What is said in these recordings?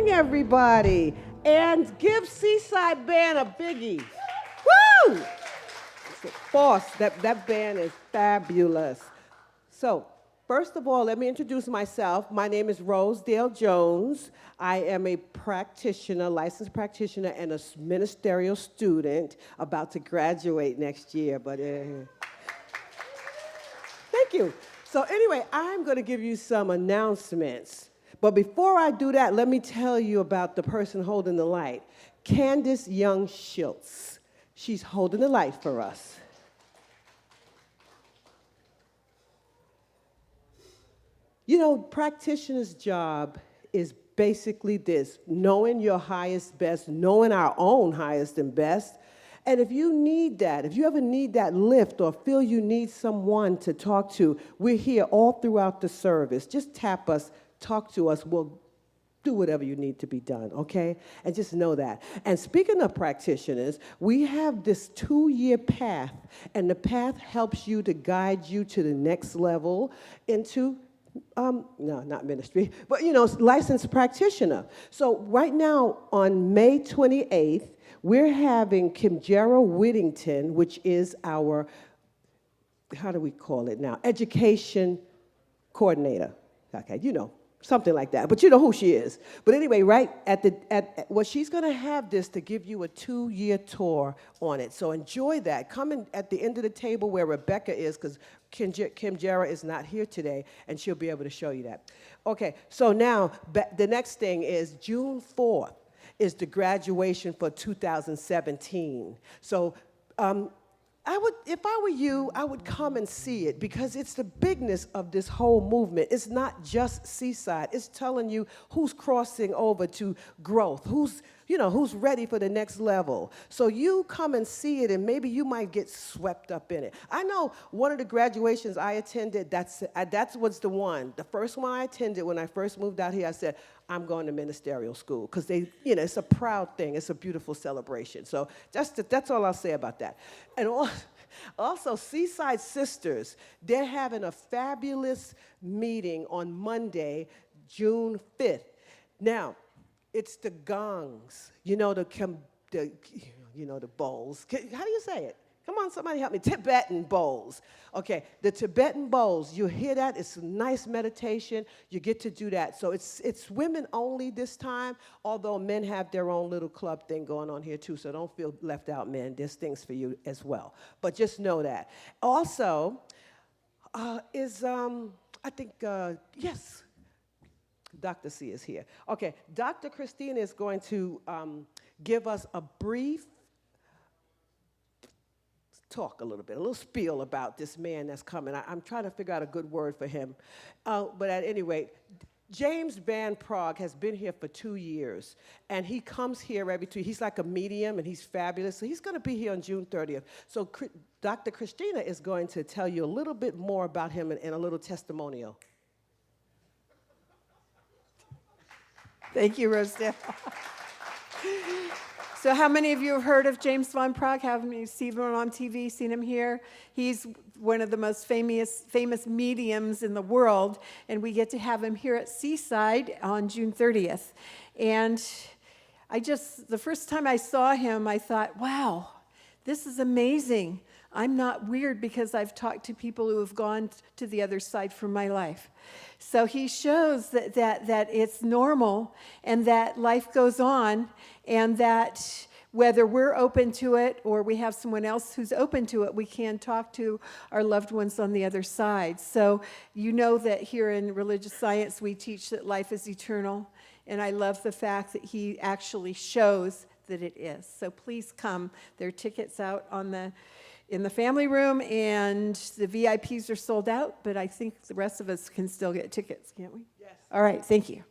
morning, everybody. And give Seaside Band a biggie. Woo! Boss, that band is fabulous. So, first of all, let me introduce myself. My name is Rosedale Jones. I am a practitioner, licensed practitioner, and a ministerial student about to graduate next year. But thank you. So anyway, I'm going to give you some announcements. But before I do that, let me tell you about the person holding the light. Candace Young Schultz. She's holding the light for us. You know, practitioner's job is basically this: knowing your highest best, knowing our own highest and best. And if you need that, if you ever need that lift or feel you need someone to talk to, we're here all throughout the service. Just tap us, talk to us. We'll do whatever you need to be done, okay? And just know that. And speaking of practitioners, we have this 2-year path, and the path helps you to guide you to the next level into no, not ministry, but, you know, licensed practitioner. So right now, on May 28th, we're having Kimjera Whittington, which is our, how do we call it now, education coordinator. Okay, you know, something like that, but you know who she is. But anyway, right well, she's going to have this to give you a 2-year tour on it. So enjoy that. Come in at the end of the table where Rebecca is, because Kimjera is not here today, and she'll be able to show you that. Okay, so now the next thing is June 4th is the graduation for 2017. So if I were you, I would come and see it, because it's the bigness of this whole movement. It's not just Seaside. It's telling you who's crossing over to growth, who's ready for the next level. So you come and see it, and maybe you might get swept up in it. I know one of the graduations I attended, that was the one. The first one I attended when I first moved out here, I said, I'm going to ministerial school, because it's a proud thing. It's a beautiful celebration. So that's all I'll say about that. And also, Seaside Sisters, they're having a fabulous meeting on Monday, June 5th. Now, it's the gongs, the bowls. How do you say it? Come on, somebody help me. Tibetan bowls. Okay, the Tibetan bowls, you hear that? It's a nice meditation. You get to do that. So it's women only this time, although men have their own little club thing going on here too, so don't feel left out, men. There's things for you as well. But just know that. Also, yes, Dr. C is here. Okay, Dr. Christina is going to give us a brief talk, a little spiel about this man that's coming. I'm trying to figure out a good word for him. But at any rate, James Van Prague has been here for 2 years, and he comes here every 2 years. He's like a medium, and he's fabulous. So he's going to be here on June 30th. So Dr. Christina is going to tell you a little bit more about him and a little testimonial. Thank you, Rosedale. So how many of you have heard of James Van Prague? Have you seen him on TV, seen him here? He's one of the most famous mediums in the world, and we get to have him here at Seaside on June 30th. And the first time I saw him, I thought, wow, this is amazing. I'm not weird, because I've talked to people who have gone to the other side for my life. So he shows that it's normal, and that life goes on, and that whether we're open to it or we have someone else who's open to it, we can talk to our loved ones on the other side. So you know that here in religious science we teach that life is eternal, and I love the fact that he actually shows that it is. So please come. There are tickets out in the family room, and the VIPs are sold out, but I think the rest of us can still get tickets, can't we? Yes. All right, thank you.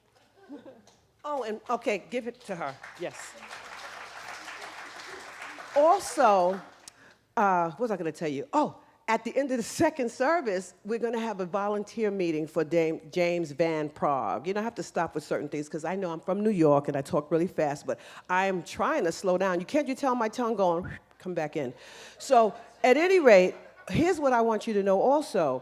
Oh, and okay, give it to her. Yes. Also, what was I going to tell you? Oh, at the end of the second service, we're going to have a volunteer meeting for James Van Prague. I have to stop with certain things, because I know I'm from New York and I talk really fast, but I'm trying to slow down. Can't you tell my tongue going, come back in? So at any rate, here's what I want you to know also.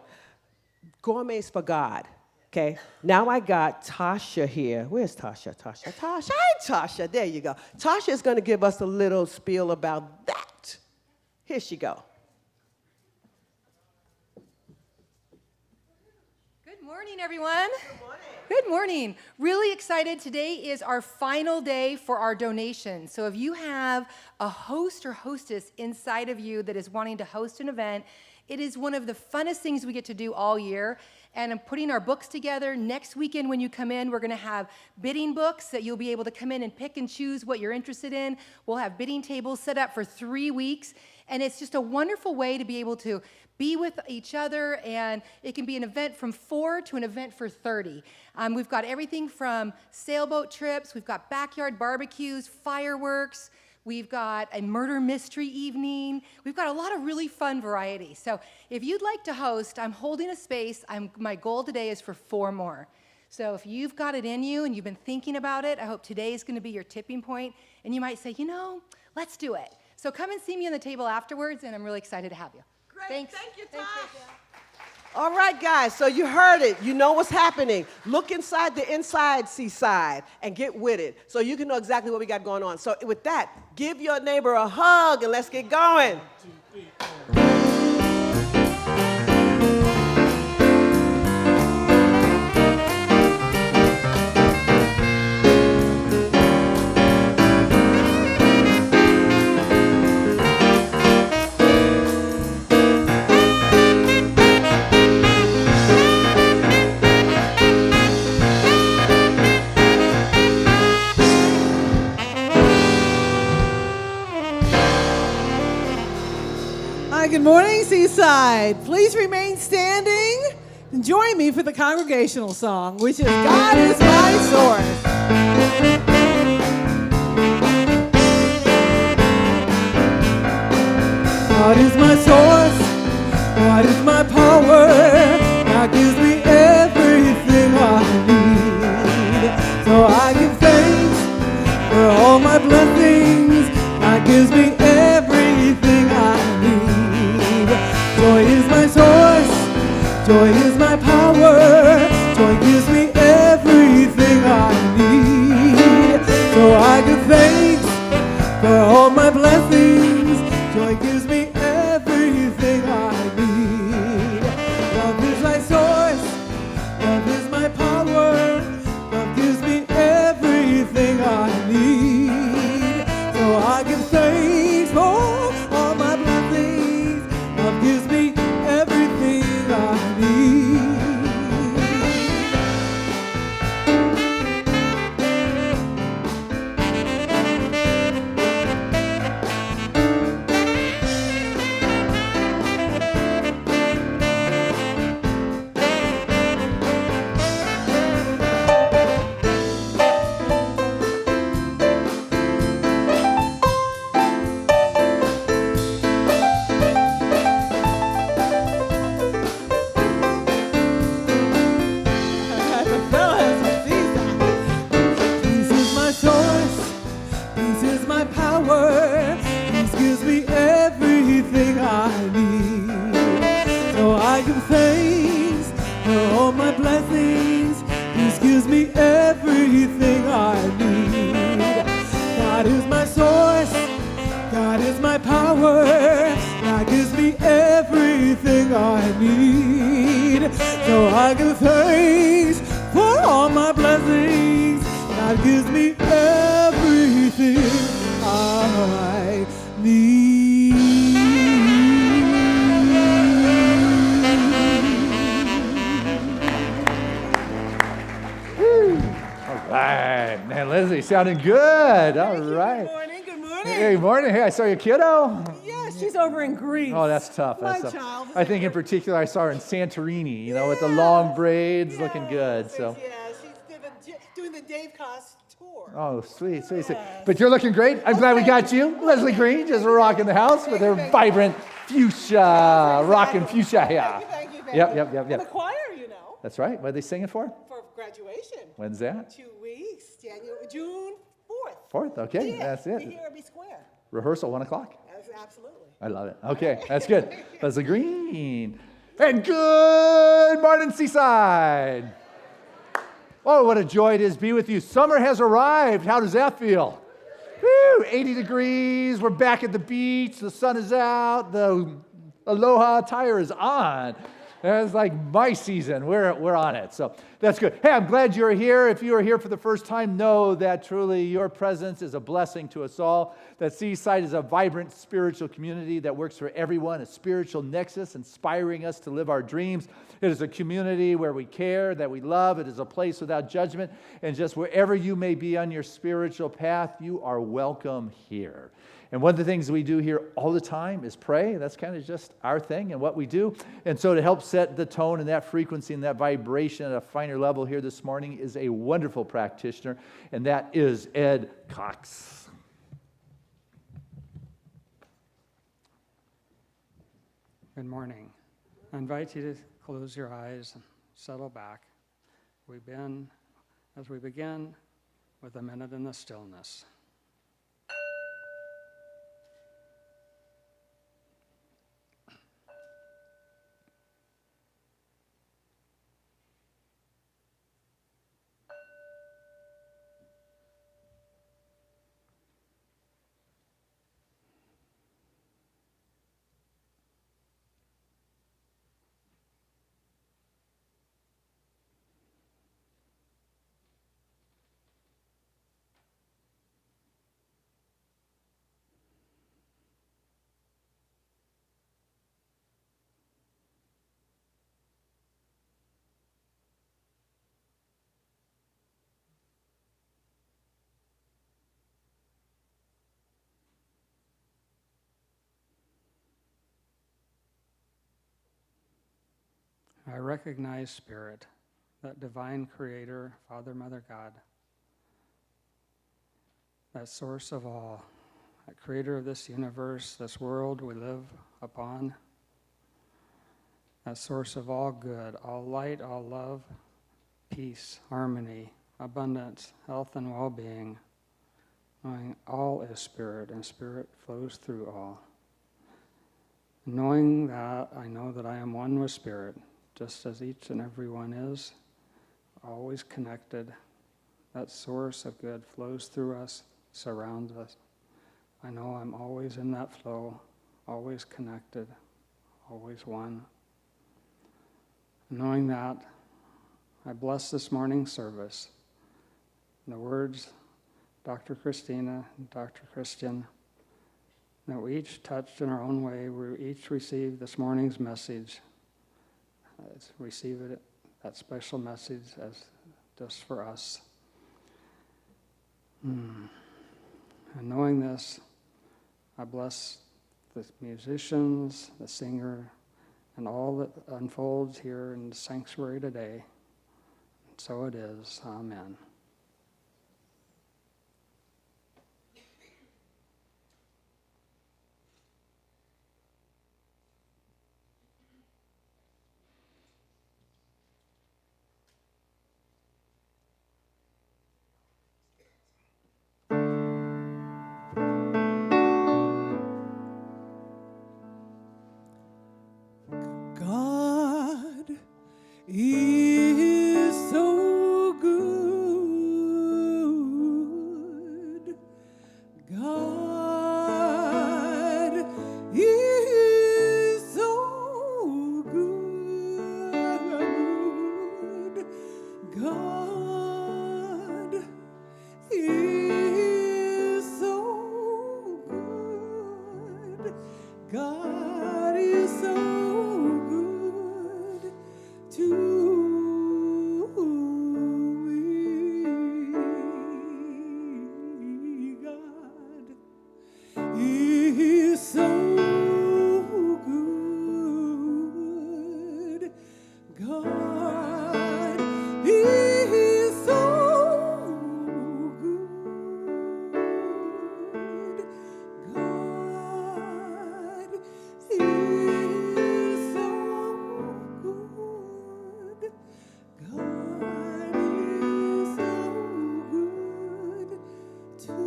Gourmets for God. Okay, now I got Tasha here. Where's Tasha? Tasha. Hi, Tasha. There you go. Tasha is going to give us a little spiel about that. Here she go. Good morning, everyone. Good morning. Good morning. Really excited. Today is our final day for our donation. So if you have a host or hostess inside of you that is wanting to host an event, it is one of the funnest things we get to do all year. And I'm putting our books together. Next weekend when you come in, we're going to have bidding books that you'll be able to come in and pick and choose what you're interested in. We'll have bidding tables set up for 3 weeks. And it's just a wonderful way to be able to be with each other, and it can be an event from 4 to an event for 30. We've got everything from sailboat trips, we've got backyard barbecues, fireworks, we've got a murder mystery evening. We've got a lot of really fun variety. So if you'd like to host, I'm holding a space. My goal today is for 4 more. So if you've got it in you and you've been thinking about it, I hope today is going to be your tipping point, and you might say, let's do it. So come and see me on the table afterwards, and I'm really excited to have you. Great. Thank you, Tosh. Thanks, all right, guys, so you heard it. You know what's happening. Look inside the inside seaside and get with it so you can know exactly what we got going on. So with that, give your neighbor a hug and let's get going. 1, 2, 3, 4. Good morning, Seaside. Please remain standing and join me for the congregational song, which is God is my source. God is my source, God is my power, God gives me everything I need. So I give thanks for all my blessings, God gives me everything I need. Joy is my source, joy is my power, joy gives me everything I need. So I give thanks for all my blessings, joy gives me everything I need. Love is my source, love is my power, love gives me everything I need. So I give thanks for all my blessings, love gives me everything I need. Sounding good. All right. Good morning. Good morning. Hey, good morning. Hey, I saw your kiddo. Yeah, she's over in Greece. Oh, that's tough. My That's tough. child. I think in particular I saw her in Santorini, with the long braids, looking good. So. Yeah, she's doing the Dave Cost tour. Oh, sweet. But you're looking great. I'm glad we got you. Leslie Green, just rocking the house with her vibrant fuchsia, rocking fuchsia hair. Thank you. Yep. I'm a choir, That's right. What are they singing for? For graduation. When's that? 2 weeks, June 4th. 4th, okay, that's it. Be here or be square. Rehearsal, 1 o'clock. Absolutely. I love it. Okay, that's good. Leslie Green. And good morning, Seaside. Oh, what a joy it is to be with you. Summer has arrived. How does that feel? Woo, 80 degrees. We're back at the beach. The sun is out. The aloha attire is on. It's like my season. We're on it. So that's good. Hey, I'm glad you're here. If you are here for the first time, know that truly your presence is a blessing to us all. That Seaside is a vibrant spiritual community that works for everyone, a spiritual nexus inspiring us to live our dreams. It is a community where we care, that we love. It is a place without judgment. And just wherever you may be on your spiritual path, you are welcome here. And one of the things we do here all the time is pray. That's kind of just our thing and what we do. And so to help set the tone and that frequency and that vibration at a finer level here this morning is a wonderful practitioner, and that is Ed Cox. Good morning. I invite you to close your eyes and settle back. As we begin with a minute in the stillness. I recognize Spirit, that divine creator, Father, Mother, God, that source of all, that creator of this universe, this world we live upon, that source of all good, all light, all love, peace, harmony, abundance, health, and well-being, knowing all is Spirit, and Spirit flows through all. Knowing that, I know that I am one with Spirit, just as each and every one is, always connected. That source of good flows through us, surrounds us. I know I'm always in that flow, always connected, always one. Knowing that, I bless this morning's service. The words, Dr. Christina and Dr. Christian, that we each touched in our own way, we each received this morning's message. Receive it, that special message as just for us. And knowing this, I bless the musicians, the singer, and all that unfolds here in the sanctuary today. And so it is. Amen. God is so good. God is so good. God is so good. God is so good to me. God is so good. God is so good. God is so good. God is so good to me.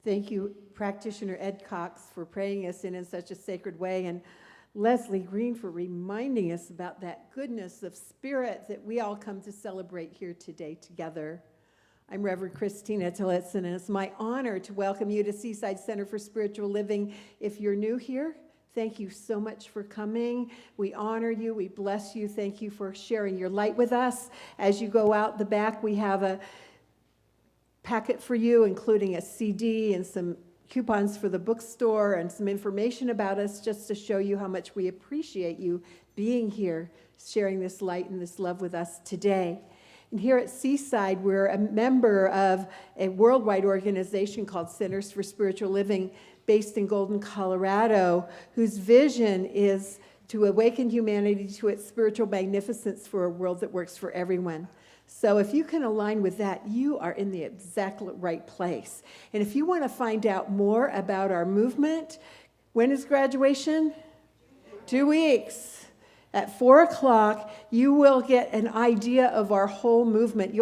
Thank you, Practitioner Ed Cox, for praying us in such a sacred way, and Leslie Green for reminding us about that goodness of spirit that we all come to celebrate here today together. I'm Reverend Christina Tillotson, and it's my honor to welcome you to Seaside Center for Spiritual Living. If you're new here, thank you so much for coming. We honor you. We bless you. Thank you for sharing your light with us. As you go out the back, we have a packet for you, including a CD and some coupons for the bookstore and some information about us, just to show you how much we appreciate you being here, sharing this light and this love with us today. And here at Seaside, we're a member of a worldwide organization called Centers for Spiritual Living, based in Golden, Colorado, whose vision is to awaken humanity to its spiritual magnificence for a world that works for everyone. So if you can align with that, you are in the exact right place. And if you want to find out more about our movement, when is graduation? 2 weeks. At 4 o'clock, you will get an idea of our whole movement. We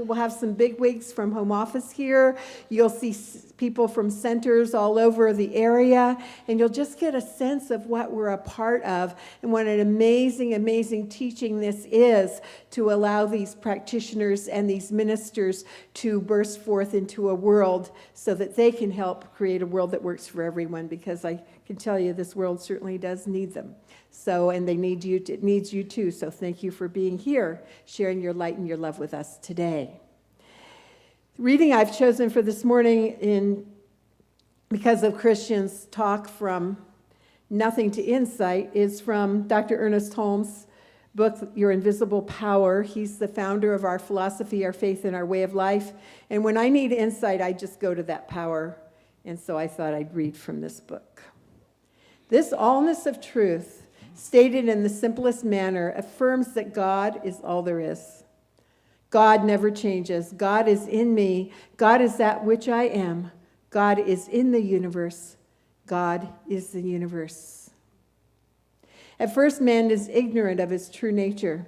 will have some bigwigs from home office here. You'll see people from centers all over the area, and you'll just get a sense of what we're a part of and what an amazing, amazing teaching this is to allow these practitioners and these ministers to burst forth into a world so that they can help create a world that works for everyone, because I can tell you this world certainly does need them. So, and they need you, it needs you too. So thank you for being here, sharing your light and your love with us today. The reading I've chosen for this morning, because of Christian's talk from Nothing to Insight, is from Dr. Ernest Holmes' book, Your Invisible Power. He's the founder of our philosophy, our faith, and our way of life. And when I need insight, I just go to that power. And so I thought I'd read from this book. This allness of truth, stated in the simplest manner, affirms that God is all there is. God never changes. God is in me. God is that which I am. God is in the universe. God is the universe. At first, man is ignorant of his true nature.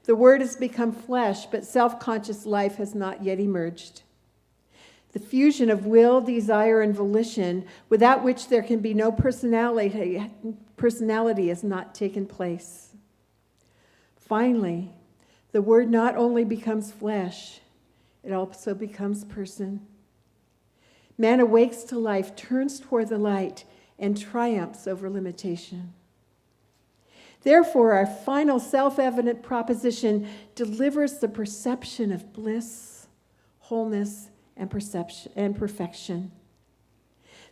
The Word has become flesh, but self-conscious life has not yet emerged. The fusion of will, desire, and volition, without which there can be no personality has not taken place. Finally, the Word not only becomes flesh, it also becomes person. Man awakes to life, turns toward the light, and triumphs over limitation. Therefore, our final self-evident proposition delivers the perception of bliss, wholeness, and perception and perfection.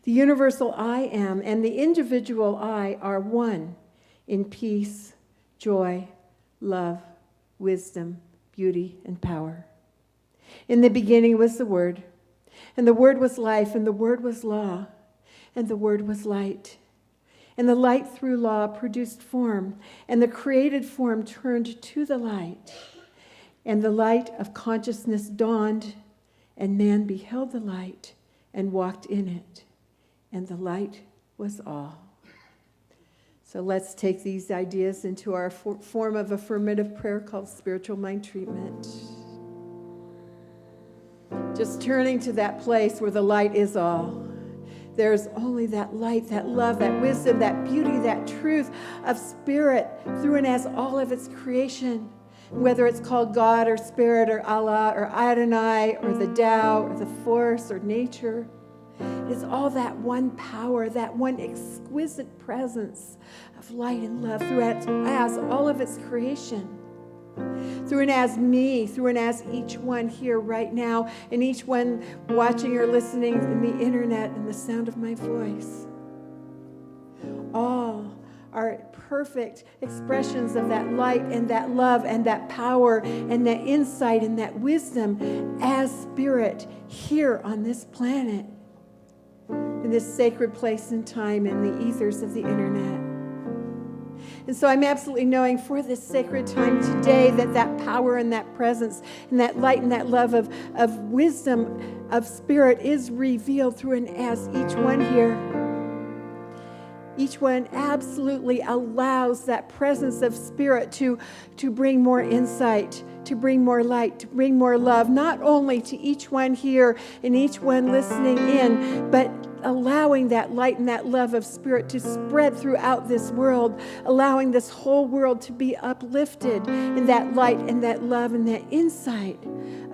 The universal I am and the individual I are one in peace, joy, love, wisdom, beauty, and power. In the beginning was the Word, and the Word was life, and the Word was law, and the Word was light. And the light through law produced form, and the created form turned to the light. And the light of consciousness dawned, and man beheld the light and walked in it. And the light was all. So let's take these ideas into our form of affirmative prayer called spiritual mind treatment. Just turning to that place where the light is all. There's only that light, that love, that wisdom, that beauty, that truth of spirit through and as all of its creation. Whether it's called God or Spirit or Allah or Adonai or the Tao or the Force or nature, it's all that one power, that one exquisite presence of light and love through and as all of its creation. Through and as me, through and as each one here right now, and each one watching or listening in the internet and the sound of my voice. All are perfect expressions of that light and that love and that power and that insight and that wisdom as spirit here on this planet, in this sacred place and time in the ethers of the internet. And so I'm absolutely knowing for this sacred time today that power and that presence and that light and that love of wisdom of spirit is revealed through and as each one here. Each one absolutely allows that presence of Spirit to bring more insight, to bring more light, to bring more love, not only to each one here and each one listening in, but allowing that light and that love of Spirit to spread throughout this world, allowing this whole world to be uplifted in that light and that love and that insight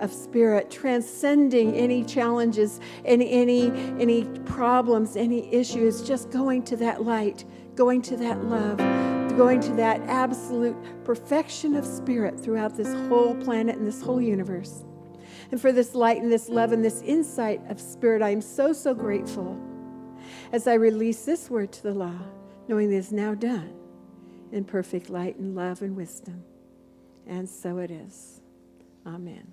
of Spirit, transcending any challenges and any problems, any issues, just going to that light, going to that love, going to that absolute perfection of Spirit throughout this whole planet and this whole universe. And for this light and this love and this insight of Spirit, I am so, so grateful as I release this word to the law, knowing it is now done in perfect light and love and wisdom. And so it is. Amen.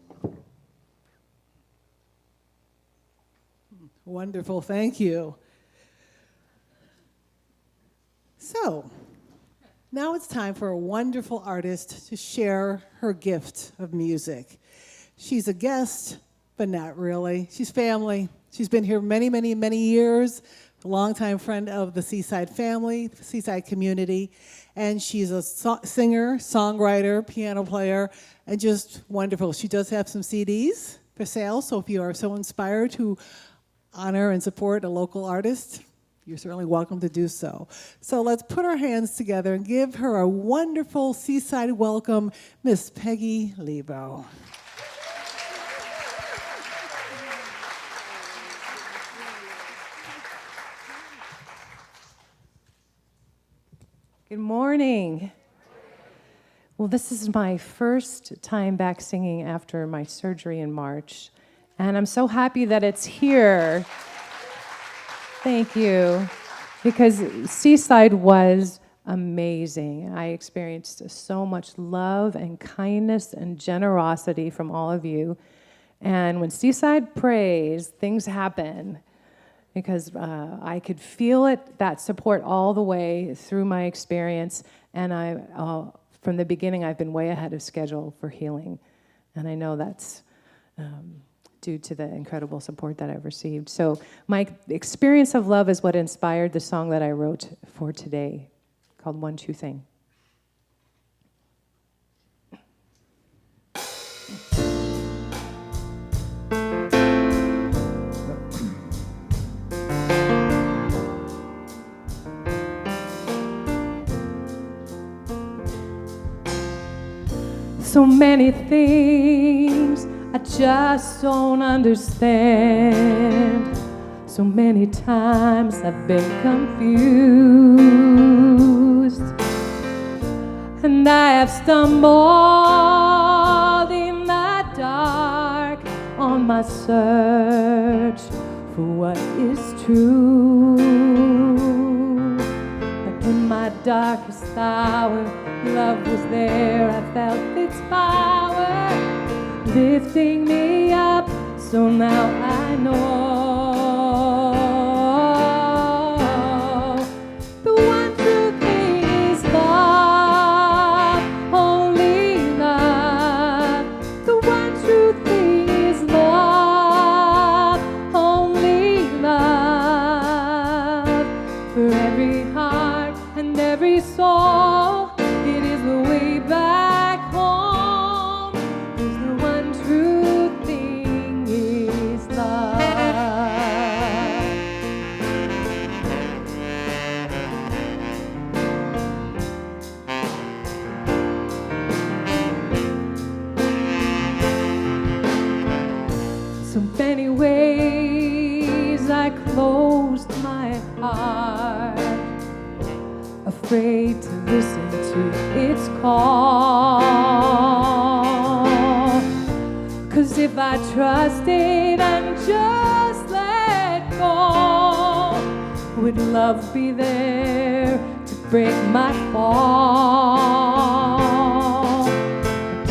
Wonderful, thank you. So, now it's time for a wonderful artist to share her gift of music. She's a guest, but not really. She's family. She's been here many, many, many years, a longtime friend of the Seaside family, the Seaside community, and she's a singer, songwriter, piano player, and just wonderful. She does have some CDs for sale, so if you are so inspired to honor and support a local artist, you're certainly welcome to do so. So let's put our hands together and give her a wonderful Seaside welcome, Miss Peggy Lebo. Good morning. Well, this is my first time back singing after my surgery in March, and I'm so happy that it's here. Thank you, because Seaside was amazing. I experienced so much love and kindness and generosity from all of you, and when Seaside prays, things happen. Because I could feel it, that support all the way through my experience, and from the beginning, I've been way ahead of schedule for healing, and I know that's due to the incredible support that I've received. So my experience of love is what inspired the song that I wrote for today, called One True Thing. So many things I just don't understand. So many times I've been confused, and I have stumbled in the dark on my search for what is true. But in my darkest hour, love was there. I felt its power lifting me up, so now I know the one true thing is love, only love. The one true thing is love, only love. For every heart and every soul, it is the way back home. 'Cause the one true thing is love. So many ways I closed my heart, afraid to listen to its call. 'Cause if I trusted and just let go, would love be there to break my fall?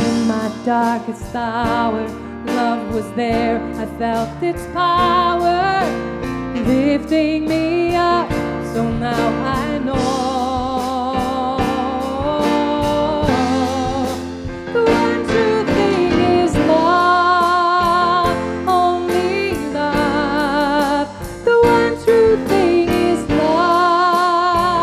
In my darkest hour, love was there. I felt its power lifting me up, so now I know the one true thing is love, only love. The one true thing is love,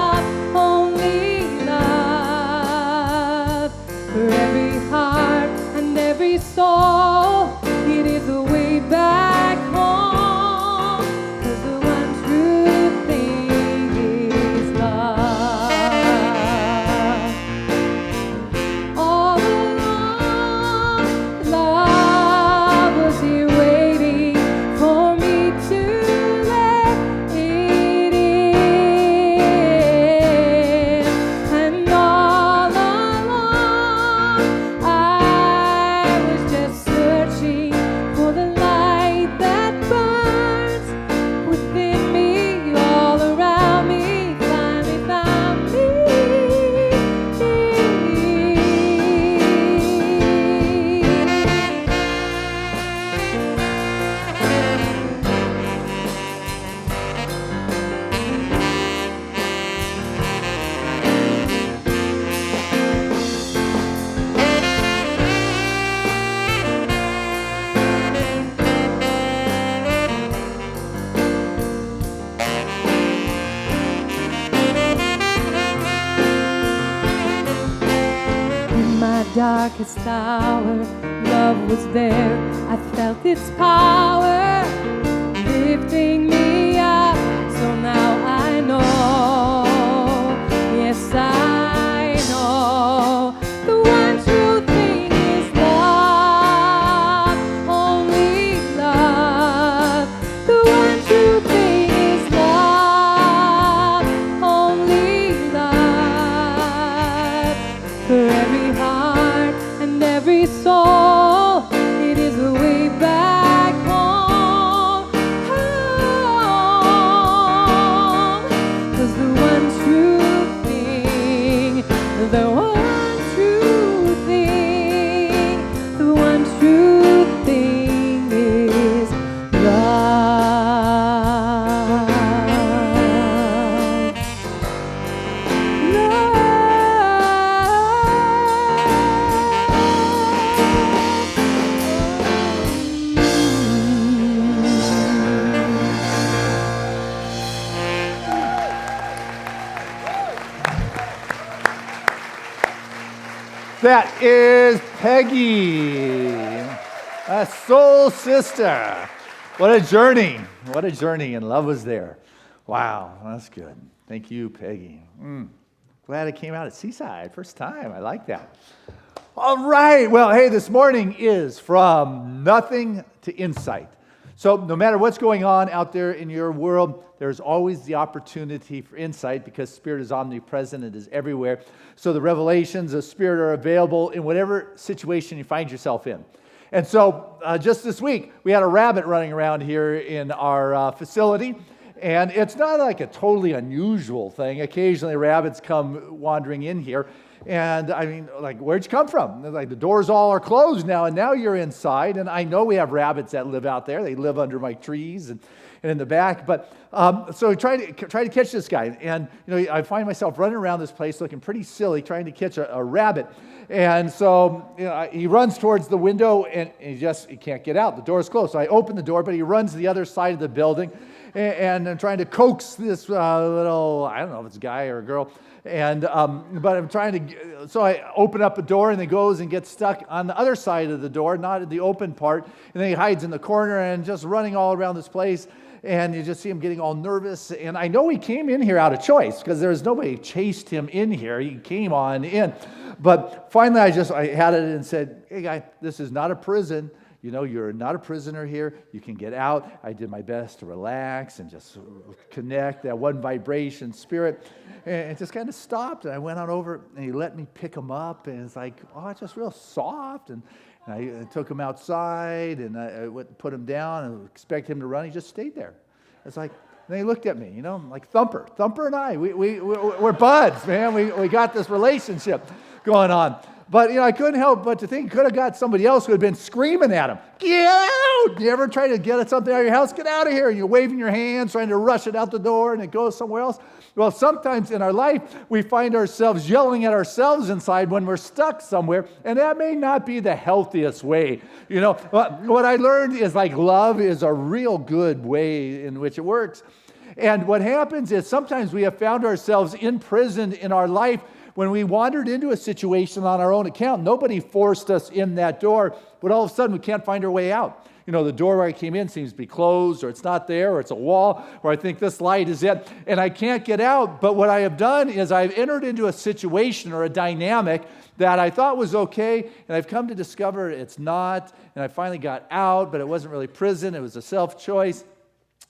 darkest hour, love was there. I felt its power lifting me up. So now I know, yes I know, the one true thing is love, only love. The one true thing is love, only love. For every heart and every soul, it is the way back home. Home. 'Cause the one true thing, the one true thing, the one true thing is love. That is Peggy, a soul sister. What a journey. What a journey. And love was there. Wow, that's good. Thank you, Peggy. Glad it came out at Seaside. First time. I like that. All right. Well, hey, this morning is From Nothing to Insight. So no matter what's going on out there in your world, there's always the opportunity for insight because Spirit is omnipresent. It is everywhere. So the revelations of Spirit are available in whatever situation you find yourself in. And so just this week, we had a rabbit running around here in our facility. And it's not like a totally unusual thing. Occasionally rabbits come wandering in here. And I mean, like, where'd you come from? They're like, the doors all are closed now, and now you're inside. And I know we have rabbits that live out there. They live under my trees and in the back. But so I try to catch this guy. And, you know, I find myself running around this place looking pretty silly, trying to catch a rabbit. And so, you know, he runs towards the window, and he can't get out. The door's closed. So I open the door, but he runs to the other side of the building. And I'm trying to coax this little, I don't know if it's a guy or a girl, but I'm trying to, so I open up a door and he goes and gets stuck on the other side of the door, not at the open part, and then he hides in the corner and just running all around this place, and you just see him getting all nervous, and I know he came in here out of choice, because there was nobody chased him in here, he came on in, but finally I had it and said, hey guy, this is not a prison. You know, you're not a prisoner here. You can get out. I did my best to relax and just connect that one vibration spirit. And it just kind of stopped. And I went on over and he let me pick him up. And it's like, oh, it's just real soft. And I took him outside and I put him down and expect him to run. He just stayed there. It's like, then he looked at me, you know, like Thumper. Thumper and I, we're buds, man. We got this relationship going on. But, you know, I couldn't help but to think, could have got somebody else who had been screaming at him. Get out! You ever try to get something out of your house? Get out of here. And you're waving your hands, trying to rush it out the door, and it goes somewhere else. Well, sometimes in our life, we find ourselves yelling at ourselves inside when we're stuck somewhere, and that may not be the healthiest way. You know, what I learned is like love is a real good way in which it works. And what happens is sometimes we have found ourselves imprisoned in our life when we wandered into a situation on our own account. Nobody forced us in that door, but all of a sudden we can't find our way out. You know, the door where I came in seems to be closed, or it's not there, or it's a wall, or I think this light is it, and I can't get out. But what I have done is I've entered into a situation or a dynamic that I thought was okay, and I've come to discover it's not, and I finally got out, but it wasn't really prison, it was a self-choice.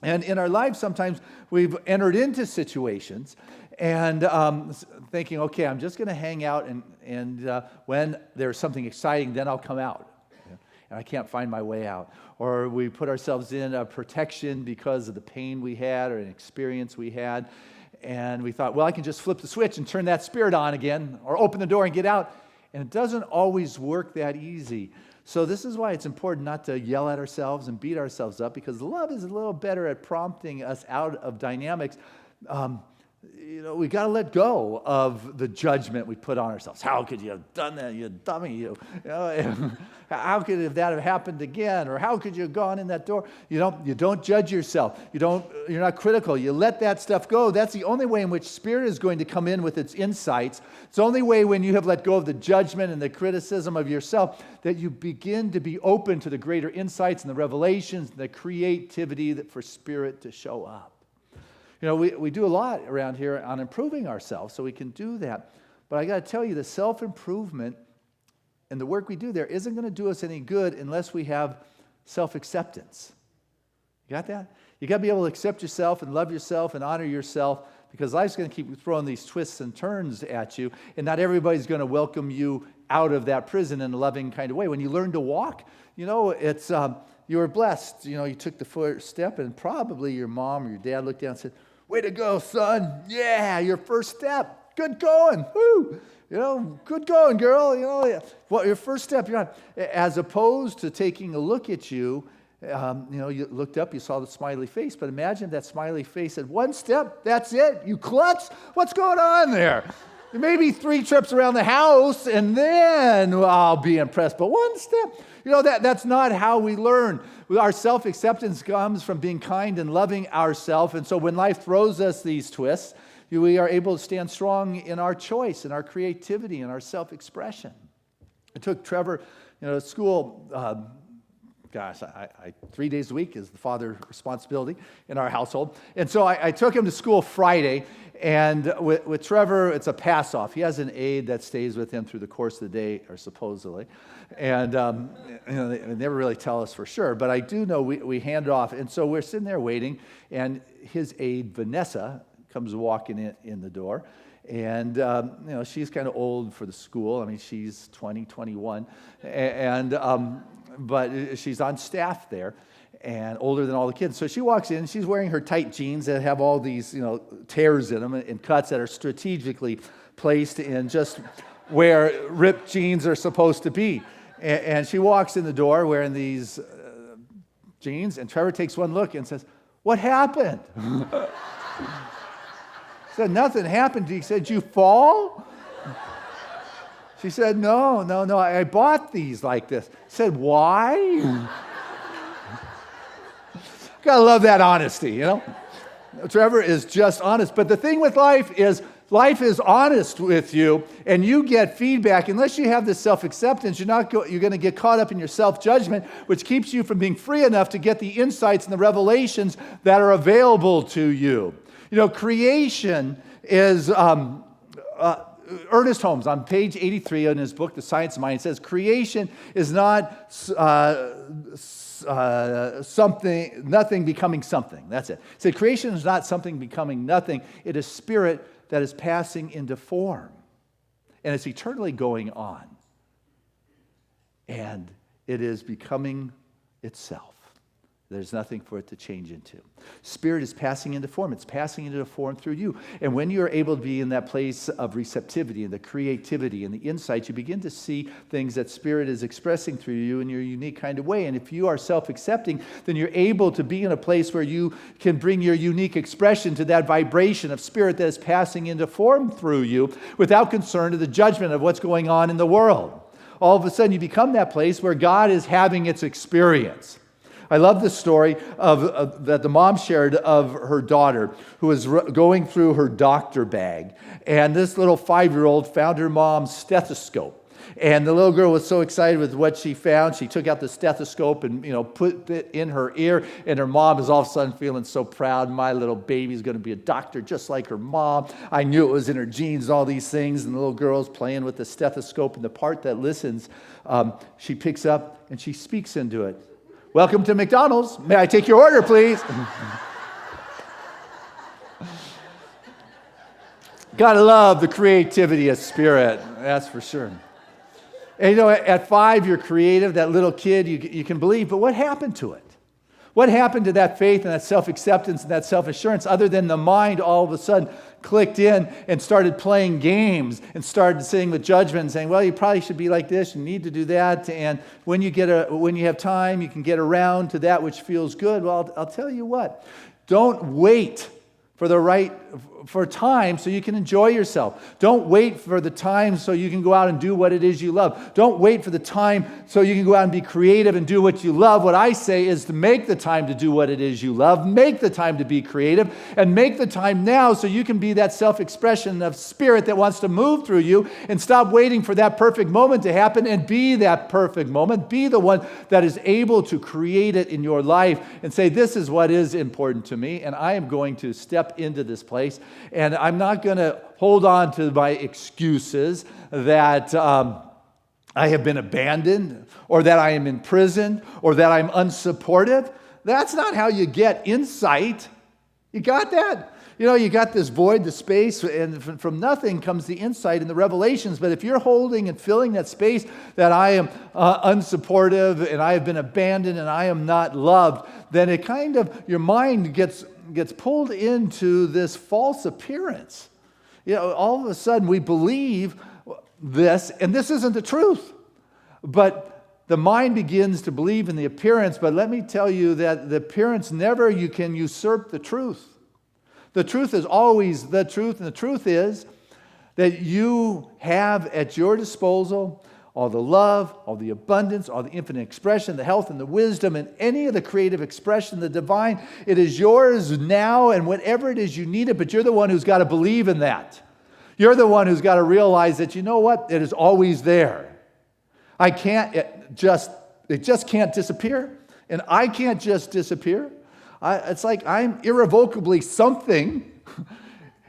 And in our lives, sometimes we've entered into situations and thinking, okay, I'm just going to hang out, and when there's something exciting, then I'll come out. And I can't find my way out. Or we put ourselves in a protection because of the pain we had or an experience we had. And we thought, well, I can just flip the switch and turn that spirit on again, or open the door and get out. And it doesn't always work that easy. So this is why it's important not to yell at ourselves and beat ourselves up, because love is a little better at prompting us out of dynamics we got to let go of the judgment we put on ourselves. How could you have done that, you dummy? How could that have happened again? Or how could you have gone in that door? You don't judge yourself. You're not critical. You let that stuff go. That's the only way in which Spirit is going to come in with its insights. It's the only way when you have let go of the judgment and the criticism of yourself that you begin to be open to the greater insights and the revelations and the creativity for Spirit to show up. We do a lot around here on improving ourselves, so we can do that. But I got to tell you, the self-improvement and the work we do there isn't going to do us any good unless we have self-acceptance. You got that? You got to be able to accept yourself and love yourself and honor yourself, because life's going to keep throwing these twists and turns at you, and not everybody's going to welcome you out of that prison in a loving kind of way. When you learn to walk, it's you were blessed. You took the first step, and probably your mom or your dad looked down and said, "Way to go, son. Yeah, your first step. Good going. Woo. Good going, girl. Your first step, you're on." As opposed to taking a look at you, you looked up, you saw the smiley face, but imagine that smiley face said, "One step, that's it? You klutz? What's going on there? Maybe 3 trips around the house, and then I'll be impressed. But one step." That's not how we learn. Our self-acceptance comes from being kind and loving ourselves. And so when life throws us these twists, we are able to stand strong in our choice, in our creativity, in our self-expression. I took Trevor to school. 3 days a week is the father responsibility in our household. And so I took him to school Friday, and with Trevor, it's a pass-off. He has an aide that stays with him through the course of the day, or supposedly. And they never really tell us for sure, but I do know we hand it off. And so we're sitting there waiting, and his aide, Vanessa, comes walking in the door. And, she's kind of old for the school. I mean, she's 20, 21. But she's on staff there and older than all the kids. So she walks in, she's wearing her tight jeans that have all these, tears in them and cuts that are strategically placed in just where ripped jeans are supposed to be. And she walks in the door wearing these jeans, and Trevor takes one look and says, "What happened?" He said, "Nothing happened." He said, "Did you fall?" She said, No, I bought these like this. He said, "Why?" Gotta love that honesty, Trevor is just honest. But the thing with life is honest with you, and you get feedback. Unless you have this self-acceptance, you're going to get caught up in your self-judgment, which keeps you from being free enough to get the insights and the revelations that are available to you. Creation is... Ernest Holmes, on page 83 in his book, The Science of Mind, says, creation is not nothing becoming something. That's it. He said, creation is not something becoming nothing. It is spirit that is passing into form. And it's eternally going on. And it is becoming itself. There's nothing for it to change into. Spirit is passing into form. It's passing into form through you. And when you're able to be in that place of receptivity and the creativity and the insight, you begin to see things that Spirit is expressing through you in your unique kind of way. And if you are self-accepting, then you're able to be in a place where you can bring your unique expression to that vibration of Spirit that is passing into form through you without concern to the judgment of what's going on in the world. All of a sudden, you become that place where God is having its experience. I love the story that the mom shared of her daughter who was going through her doctor bag. And this little 5-year-old found her mom's stethoscope. And the little girl was so excited with what she found. She took out the stethoscope and, put it in her ear. And her mom is all of a sudden feeling so proud. My little baby's going to be a doctor just like her mom. I knew it was in her genes, all these things. And the little girl's playing with the stethoscope. And the part that listens, she picks up and she speaks into it. "Welcome to McDonald's. May I take your order, please?" Gotta love the creativity of Spirit, that's for sure. And at 5, you're creative, that little kid, you can believe, but what happened to it? What happened to that faith and that self-acceptance and that self-assurance other than the mind all of a sudden clicked in and started playing games and started sitting with judgment and saying, well, you probably should be like this, you need to do that, and when you have time, you can get around to that which feels good. Well, I'll tell you what, don't wait for the right for time so you can enjoy yourself. Don't wait for the time so you can go out and do what it is you love. Don't wait for the time so you can go out and be creative and do what you love. What I say is to make the time to do what it is you love. Make the time to be creative, and make the time now so you can be that self-expression of spirit that wants to move through you, and stop waiting for that perfect moment to happen and be that perfect moment. Be the one that is able to create it in your life and say, this is what is important to me, and I am going to step into this place, and I'm not going to hold on to my excuses that I have been abandoned, or that I am imprisoned, or that I'm unsupportive. That's not how you get insight. You got that? You got this void, the space, and from nothing comes the insight and the revelations. But if you're holding and filling that space that I am unsupportive, and I have been abandoned, and I am not loved, then it kind of, your mind gets pulled into this false appearance. All of a sudden we believe this, and this isn't the truth. But the mind begins to believe in the appearance, but let me tell you that the appearance never you can usurp the truth. The truth is always the truth, and the truth is that you have at your disposal all the love, all the abundance, all the infinite expression, the health and the wisdom, and any of the creative expression, the divine. It is yours now, and whatever it is you need it, but you're the one who's got to believe in that. You're the one who's got to realize that, you know what, it is always there. It just can't disappear, and I can't just disappear. It's like I'm irrevocably something,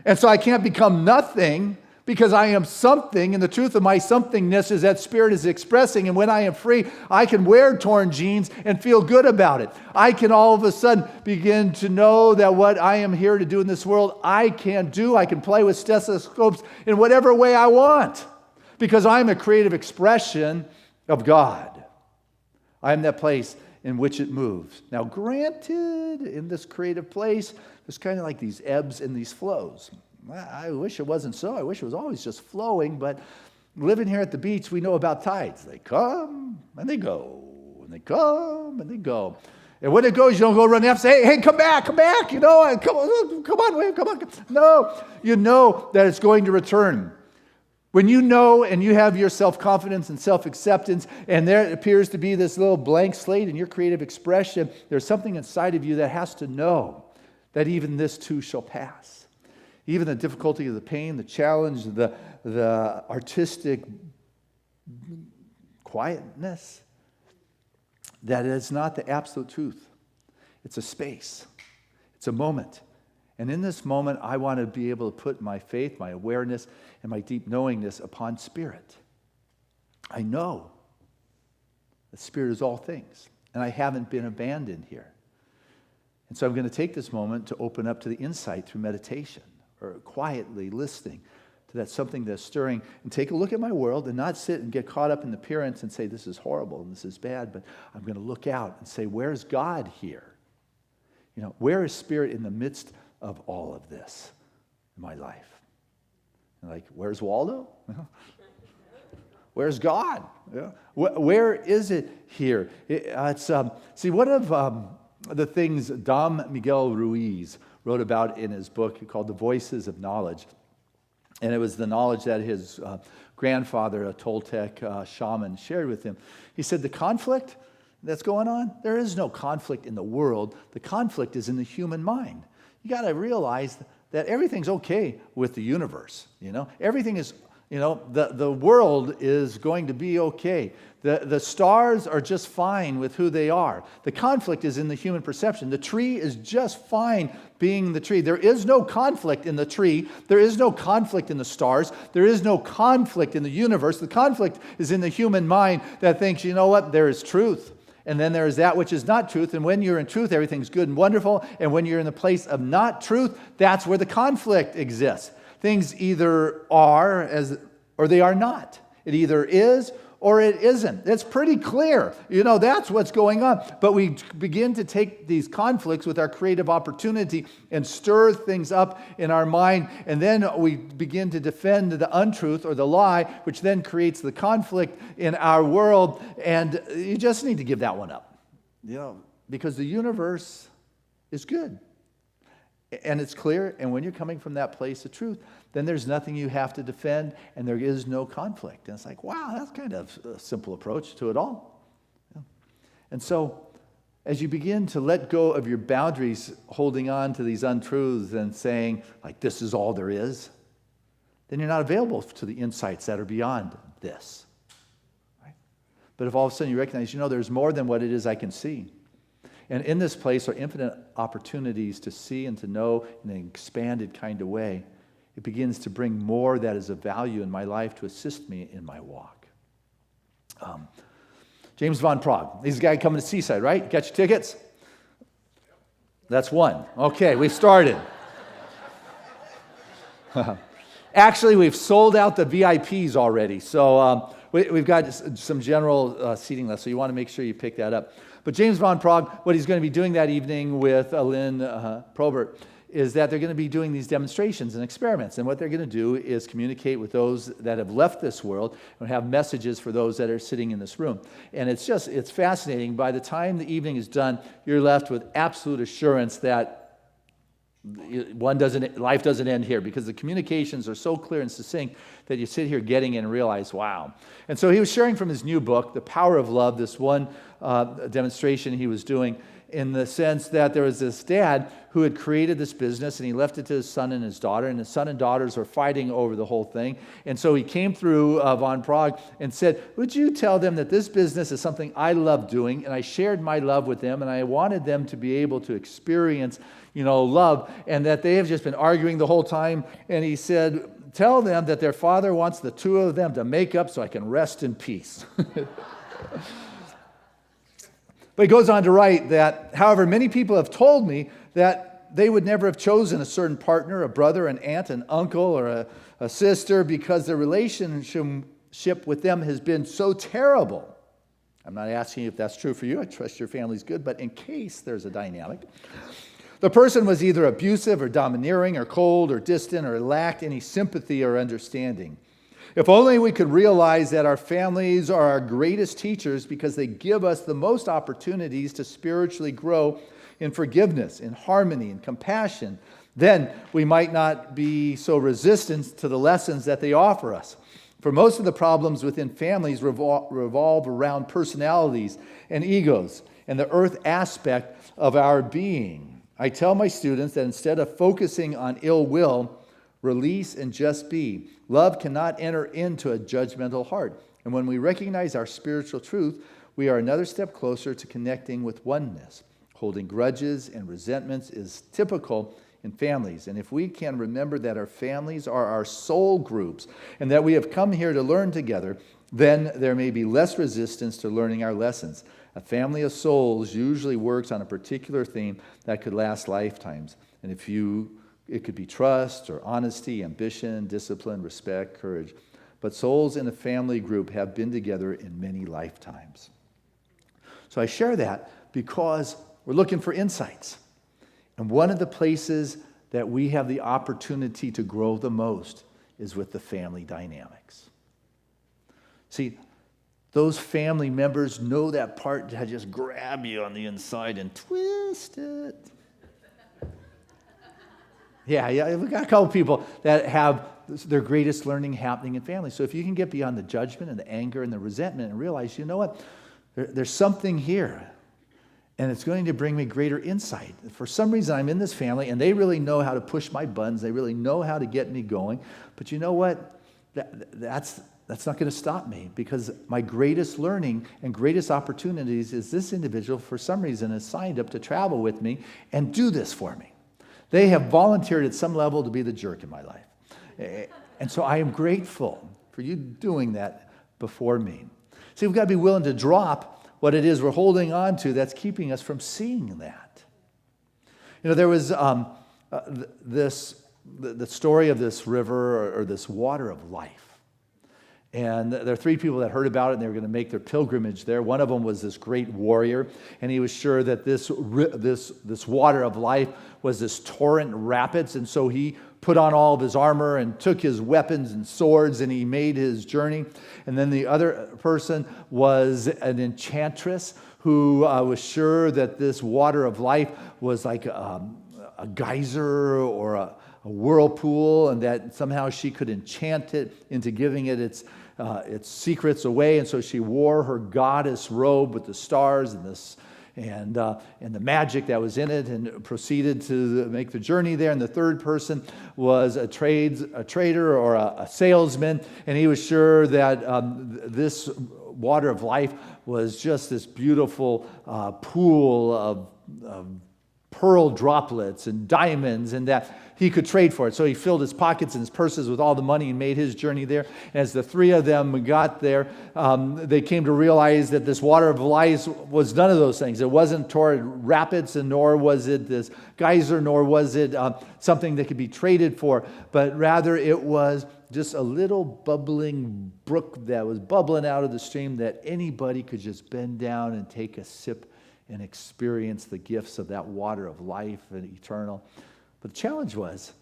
and so I can't become nothing, because I am something, and the truth of my somethingness is that spirit is expressing, and when I am free, I can wear torn jeans and feel good about it. I can all of a sudden begin to know that what I am here to do in this world, I can do. I can play with stethoscopes in whatever way I want, because I'm a creative expression of God. I am that place in which it moves. Now, granted, in this creative place, there's kind of like these ebbs and these flows. I wish it wasn't so. I wish it was always just flowing, but living here at the beach, we know about tides. They come and they go, and they come and they go. And when it goes, you don't go running up and say, hey, come back, come on, William, come on. No, you know that it's going to return. When you know and you have your self-confidence and self-acceptance, and there appears to be this little blank slate in your creative expression, there's something inside of you that has to know that even this too shall pass. Even the difficulty of the pain, the challenge, the artistic quietness, that is not the absolute truth. It's a space. It's a moment. And in this moment, I want to be able to put my faith, my awareness, and my deep knowingness upon spirit. I know that spirit is all things, and I haven't been abandoned here. And so I'm going to take this moment to open up to the insight through meditation, or quietly listening to that something that's stirring, and take a look at my world and not sit and get caught up in the appearance and say, this is horrible and this is bad, but I'm going to look out and say, where's God here? Where is spirit in the midst of all of this in my life? And like, where's Waldo? Where's God? Where is it here? See, one of the things Dom Miguel Ruiz wrote about in his book called The Voices of Knowledge, and it was the knowledge that his grandfather, a Toltec shaman, shared with him. He said, the conflict that's going on, there is no conflict in the world. The conflict is in the human mind. You got to realize that everything's okay with the universe. Everything is, the world is going to be okay. The stars are just fine with who they are. The conflict is in the human perception. The tree is just fine being the tree. There is no conflict in the tree. There is no conflict in the stars. There is no conflict in the universe. The conflict is in the human mind that thinks, you know what, there is truth. And then there is that which is not truth. And when you're in truth, everything's good and wonderful. And when you're in the place of not truth, that's where the conflict exists. Things either are or they are not. It either is or it isn't. It's pretty clear. That's what's going on. But we begin to take these conflicts with our creative opportunity and stir things up in our mind. And then we begin to defend the untruth or the lie, which then creates the conflict in our world. And you just need to give that one up, because the universe is good. And it's clear, and when you're coming from that place of truth, then there's nothing you have to defend, and there is no conflict. And it's like, wow, that's kind of a simple approach to it all. Yeah. And so, as you begin to let go of your boundaries, holding on to these untruths and saying, like, this is all there is, then you're not available to the insights that are beyond this. Right? But if all of a sudden you recognize, there's more than what it is I can see. And in this place are infinite opportunities to see and to know in an expanded kind of way. It begins to bring more that is of value in my life to assist me in my walk. James von Prague. He's the guy coming to Seaside, right? Got your tickets? That's one. Okay, we've started. Actually, we've sold out the VIPs already. So we've got some general seating left, so you want to make sure you pick that up. But James von Prague, what he's going to be doing that evening with Lynn Probert is that they're going to be doing these demonstrations and experiments. And what they're going to do is communicate with those that have left this world and have messages for those that are sitting in this room. And it's fascinating. By the time the evening is done, you're left with absolute assurance that life doesn't end here, because the communications are so clear and succinct that you sit here getting it and realize, wow. And so he was sharing from his new book, The Power of Love, this one demonstration he was doing, in the sense that there was this dad who had created this business, and he left it to his son and his daughter, and his son and daughters were fighting over the whole thing. And so he came through von Prague and said, would you tell them that this business is something I love doing, and I shared my love with them, and I wanted them to be able to experience love, and that they have just been arguing the whole time. And he said, tell them that their father wants the two of them to make up so I can rest in peace. But he goes on to write that, however, many people have told me that they would never have chosen a certain partner, a brother, an aunt, an uncle, or a sister, because their relationship with them has been so terrible. I'm not asking you if that's true for you. I trust your family's good, but in case there's a dynamic. The person was either abusive or domineering or cold or distant or lacked any sympathy or understanding. If only we could realize that our families are our greatest teachers because they give us the most opportunities to spiritually grow in forgiveness, in harmony, in compassion, then we might not be so resistant to the lessons that they offer us. For most of the problems within families revolve around personalities and egos and the earth aspect of our being. I tell my students that instead of focusing on ill will, release and just be. Love cannot enter into a judgmental heart. And when we recognize our spiritual truth, we are another step closer to connecting with oneness. Holding grudges and resentments is typical in families. And if we can remember that our families are our soul groups and that we have come here to learn together, then there may be less resistance to learning our lessons. A family of souls usually works on a particular theme that could last lifetimes. And it could be trust or honesty, ambition, discipline, respect, courage. But souls in a family group have been together in many lifetimes. So I share that because we're looking for insights. And one of the places that we have the opportunity to grow the most is with the family dynamics. See, those family members know that part that just grab you on the inside and twist it. Yeah, we've got a couple people that have their greatest learning happening in families. So if you can get beyond the judgment and the anger and the resentment and realize, you know what, there's something here, and it's going to bring me greater insight. For some reason, I'm in this family, and they really know how to push my buttons. They really know how to get me going. But you know what? That's not going to stop me, because my greatest learning and greatest opportunities is this individual, for some reason, has signed up to travel with me and do this for me. They have volunteered at some level to be the jerk in my life. And so I am grateful for you doing that before me. See, we've got to be willing to drop what it is we're holding on to that's keeping us from seeing that. There was the story of this river or this water of life. And there are three people that heard about it, and they were going to make their pilgrimage there. One of them was this great warrior, and he was sure that this water of life was this torrent rapids. And so he put on all of his armor and took his weapons and swords, and he made his journey. And then the other person was an enchantress who was sure that this water of life was like a geyser or a whirlpool, and that somehow she could enchant it into giving it its secrets away. And so she wore her goddess robe with the stars and the magic that was in it, and proceeded to make the journey there. And the third person was a trader or a salesman, and he was sure that this water of life was just this beautiful pool of pearl droplets and diamonds, and that he could trade for it. So he filled his pockets and his purses with all the money and made his journey there. As the three of them got there, they came to realize that this water of life was none of those things. It wasn't torrid rapids, and nor was it this geyser, nor was it something that could be traded for, but rather it was just a little bubbling brook that was bubbling out of the stream that anybody could just bend down and take a sip and experience the gifts of that water of life and eternal. But the challenge was,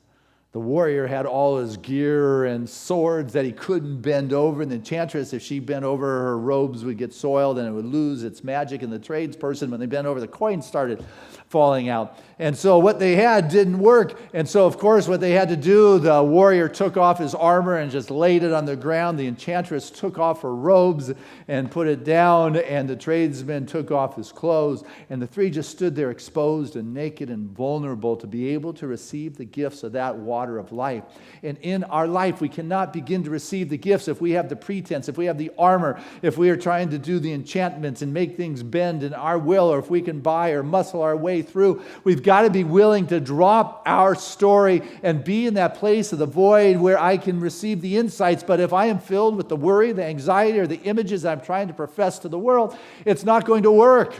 the warrior had all his gear and swords that he couldn't bend over, and the enchantress, if she bent over, her robes would get soiled and it would lose its magic, and the tradesperson, when they bent over, the coins started falling out. And so what they had didn't work. And so, of course, what they had to do, the warrior took off his armor and just laid it on the ground. The enchantress took off her robes and put it down, and the tradesman took off his clothes. And the three just stood there exposed and naked and vulnerable to be able to receive the gifts of that water of life. And in our life, we cannot begin to receive the gifts if we have the pretense, if we have the armor, if we are trying to do the enchantments and make things bend in our will, or if we can buy or muscle our way through. We've got to be willing to drop our story and be in that place of the void where I can receive the insights. But if I am filled with the worry, the anxiety, or the images I'm trying to profess to the world, it's not going to work.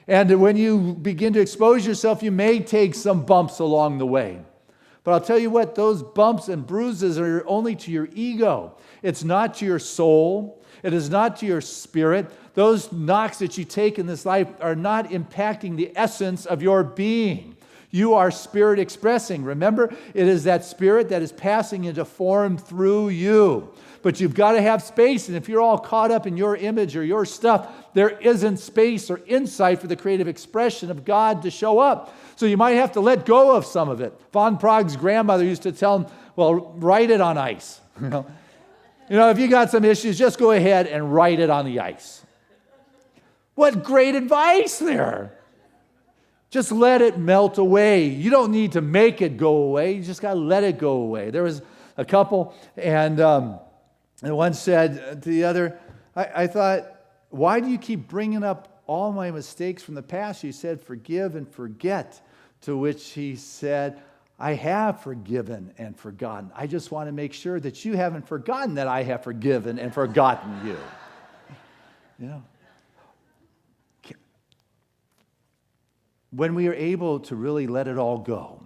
And when you begin to expose yourself, you may take some bumps along the way. But I'll tell you what, those bumps and bruises are only to your ego. It's not to your soul. It is not to your spirit. Those knocks that you take in this life are not impacting the essence of your being. You are spirit expressing. Remember, it is that spirit that is passing into form through you. But you've got to have space, and if you're all caught up in your image or your stuff, there isn't space or insight for the creative expression of God to show up. So you might have to let go of some of it. Von Prague's grandmother used to tell him, well, write it on ice. You know, if you got some issues, just go ahead and write it on the ice. What great advice there. Just let it melt away. You don't need to make it go away. You just got to let it go away. There was a couple, and one said to the other, I thought, why do you keep bringing up all my mistakes from the past? She said, forgive and forget. To which he said, I have forgiven and forgotten. I just want to make sure that you haven't forgotten that I have forgiven and forgotten you. You know, when we are able to really let it all go,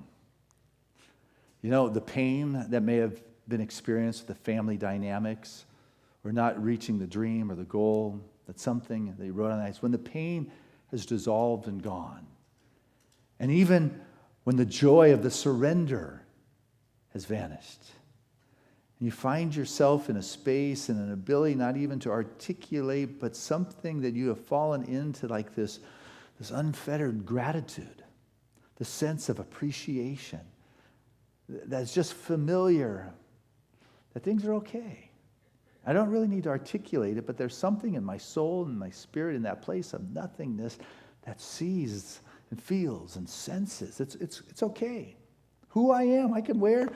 you know, the pain that may have been experienced, the family dynamics, or not reaching the dream or the goal, that's something they wrote on ice, when the pain has dissolved and gone, and even when the joy of the surrender has vanished, and you find yourself in a space and an ability not even to articulate, but something that you have fallen into, like this unfettered gratitude, the sense of appreciation that's just familiar, that things are okay. I don't really need to articulate it, but there's something in my soul and my spirit in that place of nothingness that sees and feels and senses. It's okay. Who I am, I can wear,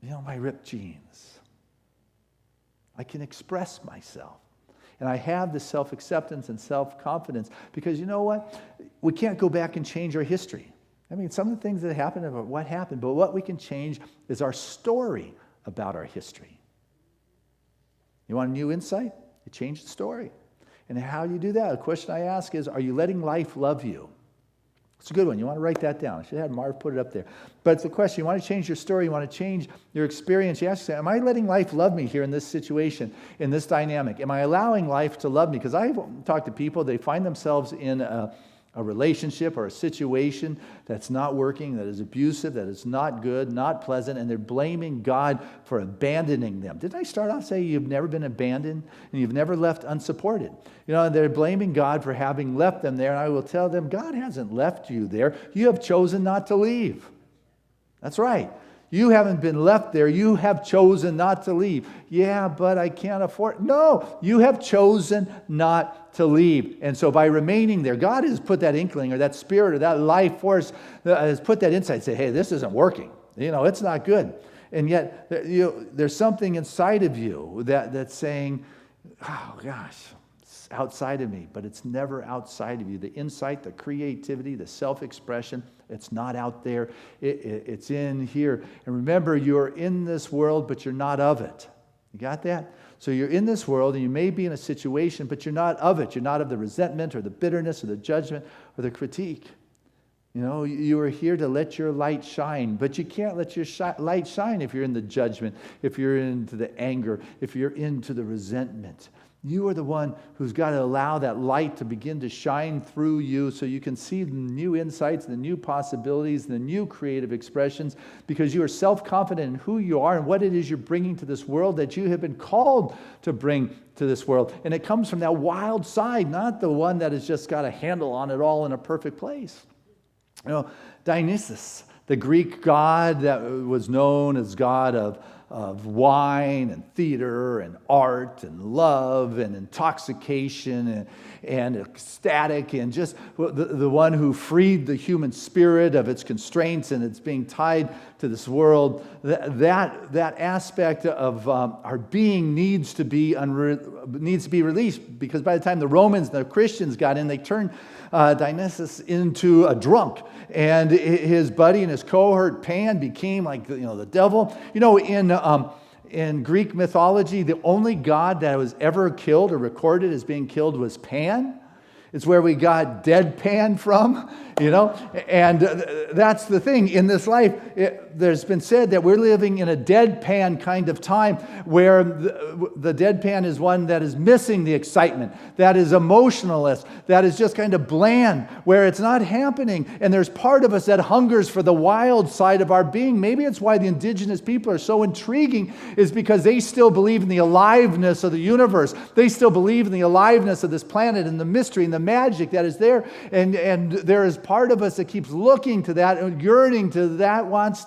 you know, my ripped jeans. I can express myself. And I have the self-acceptance and self-confidence because you know what? We can't go back and change our history. I mean, some of the things that happened are what happened, but what we can change is our story about our history. You want a new insight? You change the story. And how do you do that? A question I ask is, are you letting life love you? It's a good one. You want to write that down. I should have Marv put it up there. But it's a question. You want to change your story. You want to change your experience. You ask yourself, am I letting life love me here in this situation, in this dynamic? Am I allowing life to love me? Because I've talked to people, they find themselves in a a relationship or a situation that's not working, that is abusive, that is not good, not pleasant, and they're blaming God for abandoning them. Didn't I start off saying you've never been abandoned and you've never left unsupported? And they're blaming God for having left them there, and I will tell them, God hasn't left you there. You have chosen not to leave. That's right. You haven't been left there. You have chosen not to leave. Yeah, but I can't afford. No, you have chosen not to leave. And so by remaining there, God has put that inkling or that spirit or that life force, has put that insight, say, hey, this isn't working. It's not good. And yet there's something inside of you that's saying, oh gosh, it's outside of me, but it's never outside of you. The insight, the creativity, the self-expression, it's not out there. It's in here. And remember, you're in this world, but you're not of it. You got that? So you're in this world, and you may be in a situation, but you're not of it. You're not of the resentment or the bitterness or the judgment or the critique. You are here to let your light shine, but you can't let your light shine if you're in the judgment, if you're into the anger, if you're into the resentment. You are the one who's got to allow that light to begin to shine through you so you can see the new insights, the new possibilities, the new creative expressions, because you are self-confident in who you are and what it is you're bringing to this world that you have been called to bring to this world. And it comes from that wild side, not the one that has just got a handle on it all in a perfect place. Dionysus, the Greek god that was known as god of wine and theater and art and love and intoxication and ecstatic, and just the one who freed the human spirit of its constraints and its being tied to this world. That aspect of our being needs to be released, because by the time the Romans, the Christians got in, they turned Dionysus into a drunk, and his buddy and his cohort Pan became like the devil. In Greek mythology, the only god that was ever killed or recorded as being killed was Pan. It's where we got deadpan from, and that's the thing. In this life, there's been said that we're living in a deadpan kind of time where the deadpan is one that is missing the excitement, that is emotionless, that is just kind of bland, where it's not happening. And there's part of us that hungers for the wild side of our being. Maybe it's why the indigenous people are so intriguing, is because they still believe in the aliveness of the universe. They still believe in the aliveness of this planet and the mystery and the magic that is there. And there is part of us that keeps looking to that and yearning to that, wants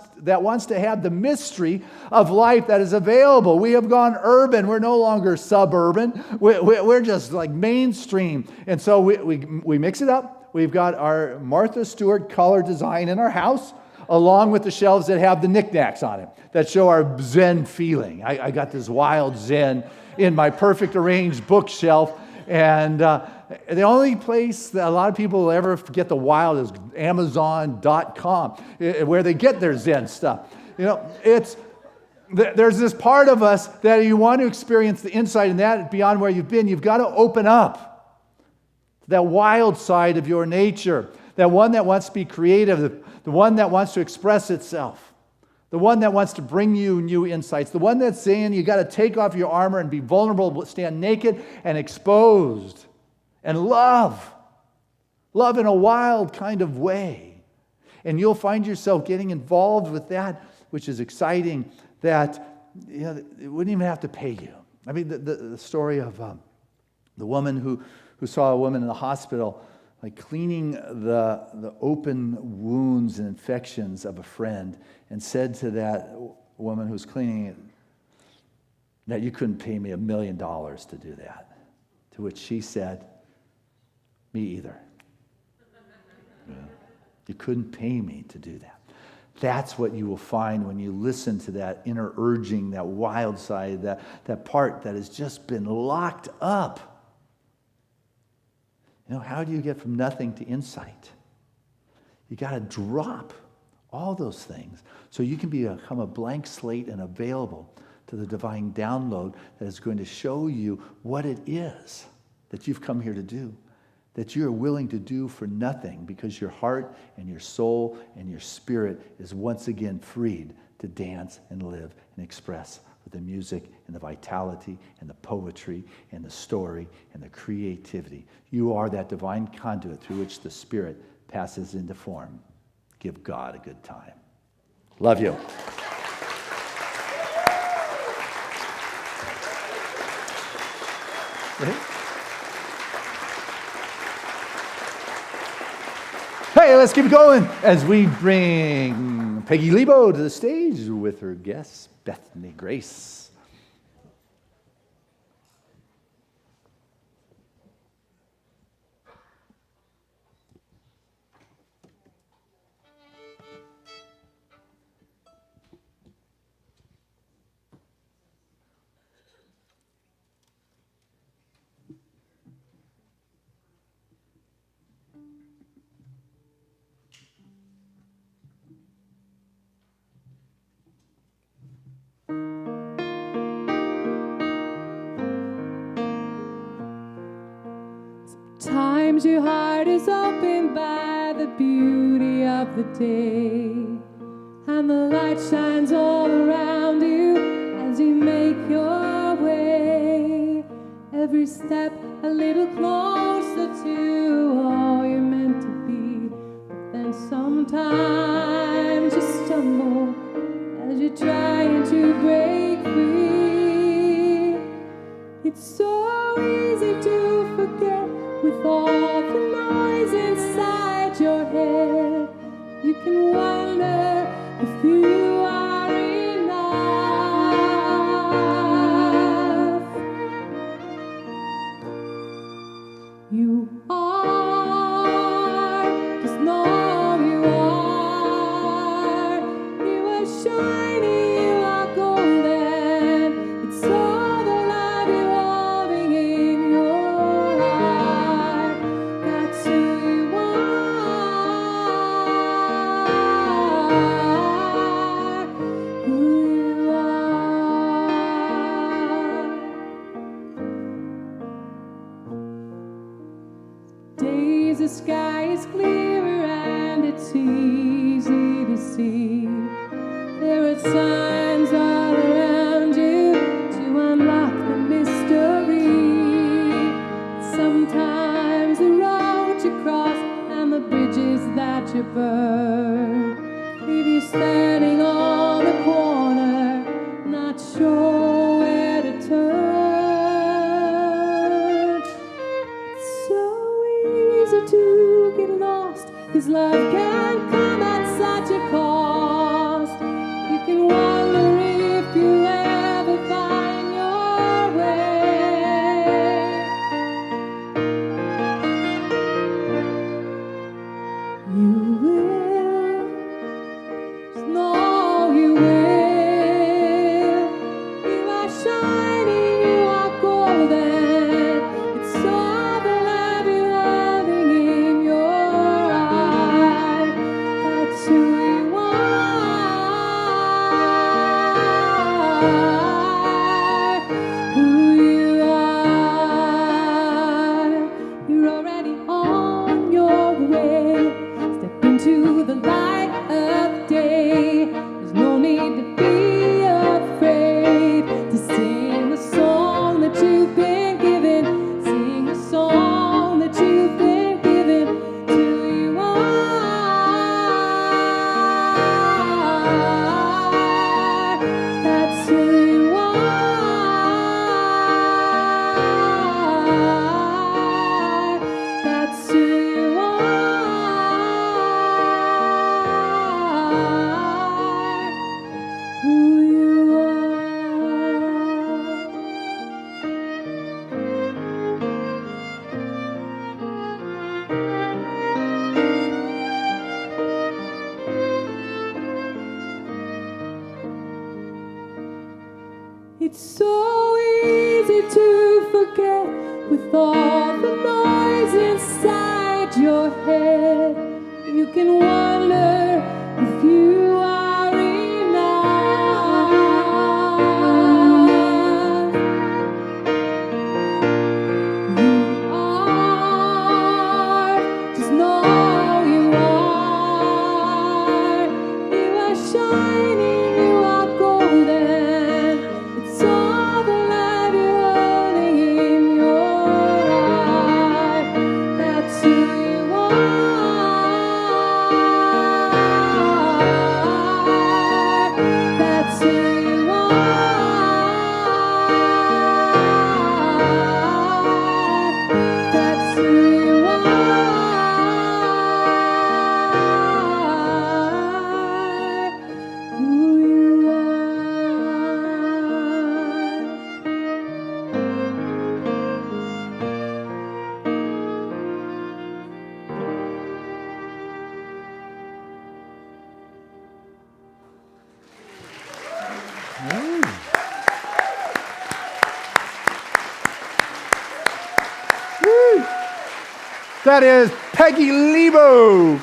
to have the mystery of life that is available. We have gone urban. We're no longer suburban. We're just like mainstream. And so we mix it up. We've got our Martha Stewart color design in our house, along with the shelves that have the knickknacks on it that show our Zen feeling. I got this wild Zen in my perfect arranged bookshelf. And the only place that a lot of people will ever get the wild is Amazon.com, where they get their Zen stuff. There's this part of us that you want to experience the insight in that beyond where you've been. You've got to open up to that wild side of your nature, that one that wants to be creative, the one that wants to express itself, the one that wants to bring you new insights, the one that's saying you got to take off your armor and be vulnerable, stand naked and exposed, and love in a wild kind of way. And you'll find yourself getting involved with that, which is exciting, that it wouldn't even have to pay you. I mean, the story of the woman who saw a woman in the hospital, like cleaning the open wounds and infections of a friend, and said to that woman who's cleaning it that you couldn't pay me $1 million to do that. To which she said, me either. Yeah. You couldn't pay me to do that. That's what you will find when you listen to that inner urging, that wild side, that part that has just been locked up. How do you get from nothing to insight? You got to drop all those things so you can become a blank slate and available to the divine download that is going to show you what it is that you've come here to do, that you are willing to do for nothing, because your heart and your soul and your spirit is once again freed to dance and live and express with the music and the vitality and the poetry and the story and the creativity. You are that divine conduit through which the Spirit passes into form. Give God a good time. Love you. Hey, let's keep going as we bring Peggy Lebo to the stage with her guest, Bethany Grace. Sometimes your heart is opened by the beauty of the day, and the light shines all around you as you make your way. Every step a little closer to all you're meant to be. But then sometimes you stumble as you're trying to break free. It's so easy to forget with all the noise inside your head. You can wonder if you are enough. You are, just know you are. You are shining, you are golden. It's all the love you're holding in your heart. That's who you are, who you are. Days the sky is clearer and it's easy to see. There are signs all around you to unlock the mystery. Sometimes the roads you cross and the bridges that you burn leave you standing on the corner, not sure where to turn. It's so easy to get lost, 'cause love can come at such a cost. You can wonder if you'll ever find your way. You will, just know you will. You are shining, you are golden. It's all the love you're holding in your heart. That's who you are, who you are. You're already on your way. Step into the light of day. There's no need to be afraid to sing the song that you've been given. Sing the song that you've been given. To you are. That's who you are. That's who you are. Who you are. It's so easy to forget with all the noise inside your head. You can wonder if you are enough. You are, just know you are. You are shining, you are golden. It's That is Peggy Lebo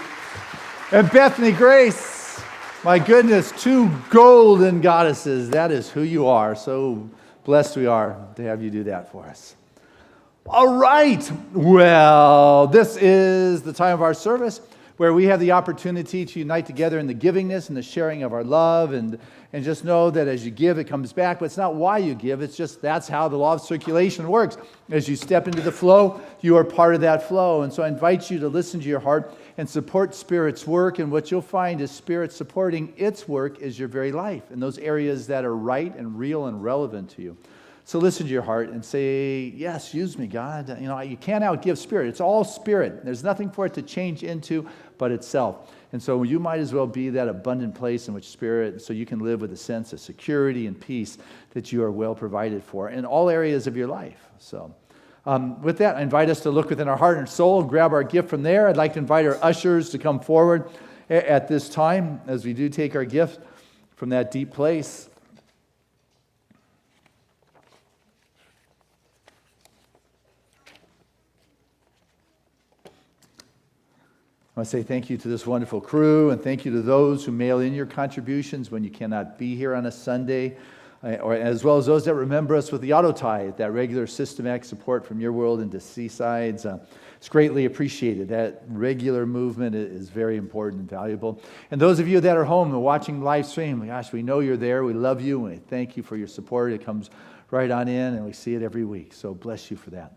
and Bethany Grace. My goodness, two golden goddesses. That is who you are. So blessed we are to have you do that for us. All right. Well, this is the time of our service where we have the opportunity to unite together in the givingness and the sharing of our love, and just know that as you give, it comes back. But it's not why you give. It's just that's how the law of circulation works. As you step into the flow, you are part of that flow. And so I invite you to listen to your heart and support Spirit's work. And what you'll find is Spirit supporting its work is your very life in those areas that are right and real and relevant to you. So listen to your heart and say, yes, use me, God. You can't outgive Spirit. It's all Spirit. There's nothing for it to change into but itself. And so you might as well be that abundant place in which Spirit, so you can live with a sense of security and peace that you are well provided for in all areas of your life. So with that, I invite us to look within our heart and soul and grab our gift from there. I'd like to invite our ushers to come forward at this time as we do take our gift from that deep place. I want to say thank you to this wonderful crew, and thank you to those who mail in your contributions when you cannot be here on a Sunday, or as well as those that remember us with the auto tie, that regular systematic support from your world into Seasides. It's greatly appreciated. That regular movement is very important and valuable. And those of you that are home and watching live stream, gosh, we know you're there. We love you, and we thank you for your support. It comes right on in, and we see it every week. So bless you for that.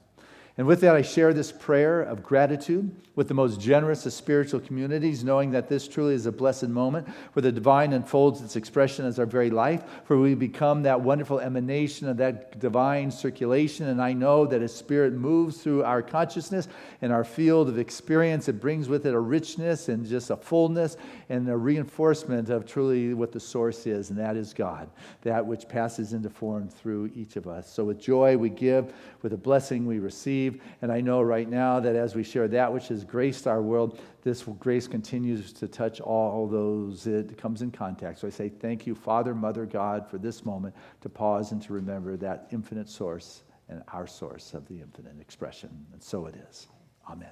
And with that, I share this prayer of gratitude with the most generous of spiritual communities, knowing that this truly is a blessed moment where the divine unfolds its expression as our very life, for we become that wonderful emanation of that divine circulation. And I know that as Spirit moves through our consciousness and our field of experience, it brings with it a richness and just a fullness and a reinforcement of truly what the source is, and that is God, that which passes into form through each of us. So with joy we give, with a blessing we receive. And I know right now that as we share that which has graced our world, this grace continues to touch all those it comes in contact. So I say thank you, Father, Mother, God, for this moment to pause and to remember that infinite source and our source of the infinite expression. And so it is. Amen.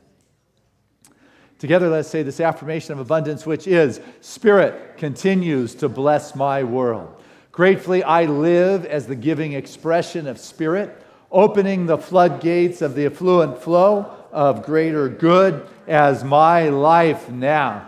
Together, let's say this affirmation of abundance, which is, Spirit continues to bless my world. Gratefully, I live as the giving expression of Spirit, opening the floodgates of the affluent flow of greater good as my life now.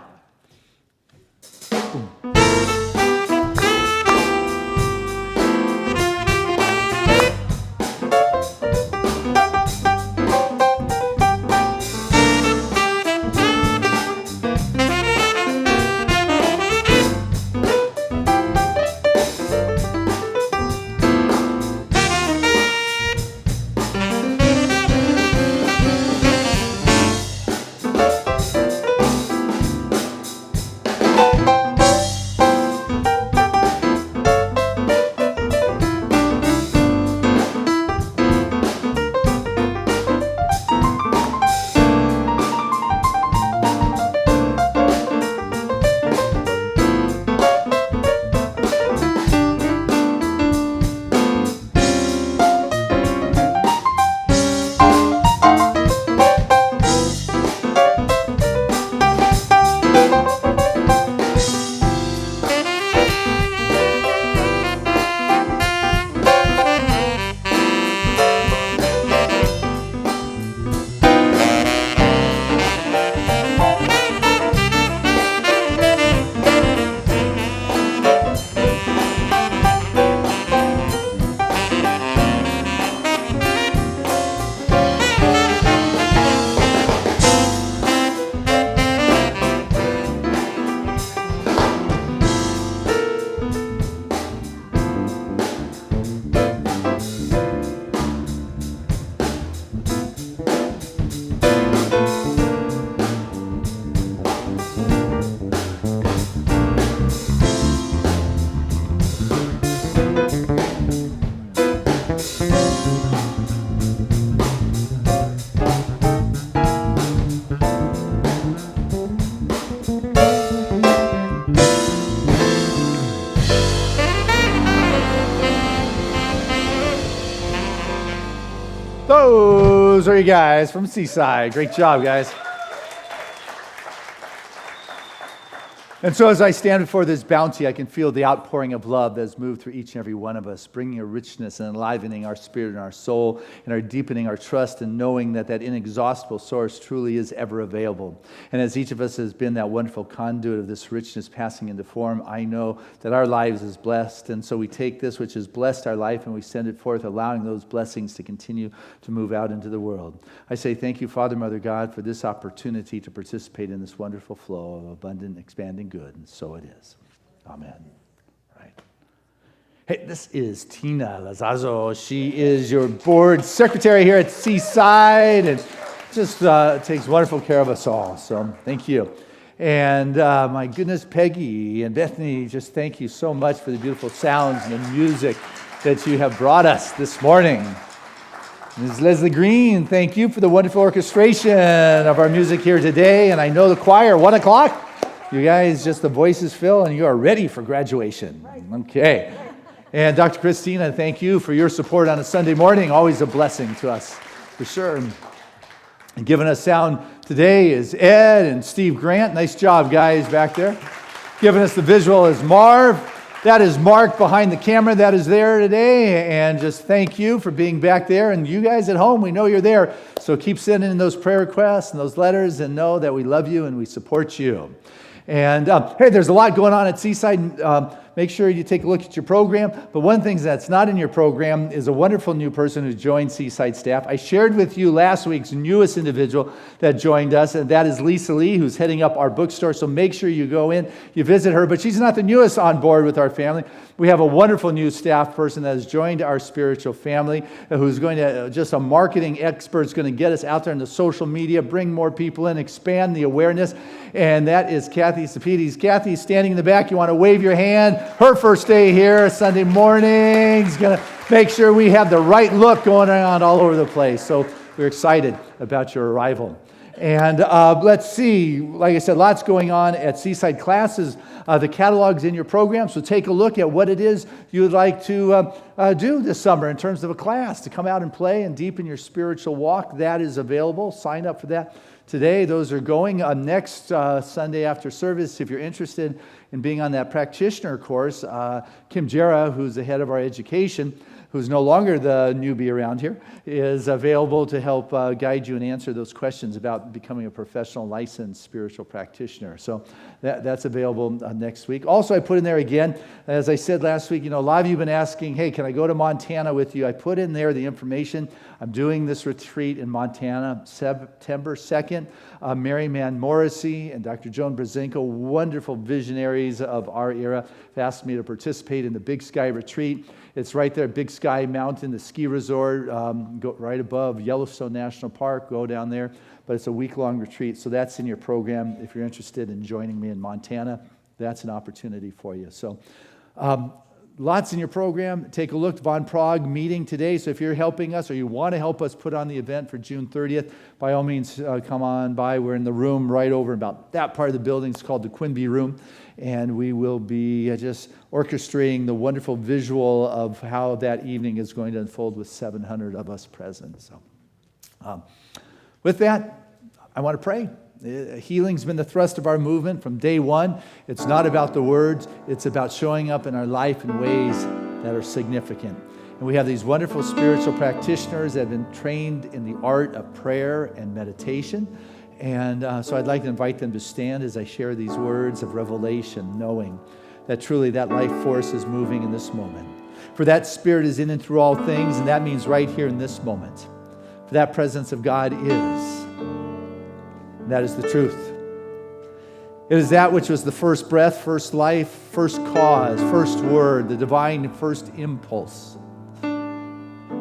Those are you guys from Seaside. Great job, guys. And so as I stand before this bounty, I can feel the outpouring of love that has moved through each and every one of us, bringing a richness and enlivening our spirit and our soul, and our deepening our trust in knowing that that inexhaustible source truly is ever available. And as each of us has been that wonderful conduit of this richness passing into form, I know that our lives is blessed. And so we take this which has blessed our life and we send it forth, allowing those blessings to continue to move out into the world. I say thank you, Father, Mother, God, for this opportunity to participate in this wonderful flow of abundant, expanding good, and so it is. Amen. Right. Hey, this is Tina Lazazo. She is your board secretary here at Seaside, and just takes wonderful care of us all. So thank you. And my goodness, Peggy and Bethany, just thank you so much for the beautiful sounds and the music that you have brought us this morning. Ms. Leslie Green, thank you for the wonderful orchestration of our music here today. And I know the choir, 1 o'clock. You guys, just the voices fill, and you are ready for graduation. Okay. And Dr. Christina, thank you for your support on a Sunday morning. Always a blessing to us, for sure. And giving us sound today is Ed and Steve Grant. Nice job, guys, back there. Giving us the visual is Marv. That is Mark behind the camera that is there today. And just thank you for being back there. And you guys at home, we know you're there. So keep sending in those prayer requests and those letters, and know that we love you and we support you. And hey, there's a lot going on at Seaside. Make sure you take a look at your program. But one thing that's not in your program is a wonderful new person who joined Seaside staff. I shared with you last week's newest individual that joined us, and that is Lisa Lee, who's heading up our bookstore. So make sure you go in, you visit her. But she's not the newest on board with our family. We have a wonderful new staff person that has joined our spiritual family, who's going to, just a marketing expert, is going to get us out there in the social media, bring more people in, expand the awareness. And that is Kathy Sapides. Kathy, standing in the back, you want to wave your hand. Her first day here, Sunday morning. She's going to make sure we have the right look going on all over the place. So we're excited about your arrival. And let's see, like I said, lots going on at Seaside Classes. The catalog's in your program, so take a look at what it is you would like to do this summer in terms of a class, to come out and play and deepen your spiritual walk. That is available. Sign up for that today. Those are going next Sunday after service. If you're interested in being on that practitioner course, Kim Jera, who's the head of our education, who's no longer the newbie around here, is available to help guide you and answer those questions about becoming a professional licensed spiritual practitioner. So that's available next week. Also, I put in there again, as I said last week, a lot of you have been asking, hey, can I go to Montana with you? I put in there the information. I'm doing this retreat in Montana, September 2nd. Mary Mann Morrissey and Dr. Joan Brzezinko, wonderful visionaries of our era, have asked me to participate in the Big Sky Retreat. It's right there at Big Sky Mountain, the ski resort, go right above Yellowstone National Park. Go down there. But it's a week-long retreat, so that's in your program. If you're interested in joining me in Montana, that's an opportunity for you. So lots in your program. Take a look. Von Prague meeting today. So if you're helping us or you want to help us put on the event for June 30th, by all means, come on by. We're in the room right over about that part of the building. It's called the Quimby Room. And we will be just orchestrating the wonderful visual of how that evening is going to unfold with 700 of us present. So with that, I want to pray. Healing's been the thrust of our movement from day one. It's not about the words. It's about showing up in our life in ways that are significant. And we have these wonderful spiritual practitioners that have been trained in the art of prayer and meditation. And so I'd like to invite them to stand as I share these words of revelation, knowing that truly that life force is moving in this moment. For that Spirit is in and through all things, and that means right here in this moment. For that presence of God is. And that is the truth. It is that which was the first breath, first life, first cause, first word, the divine first impulse.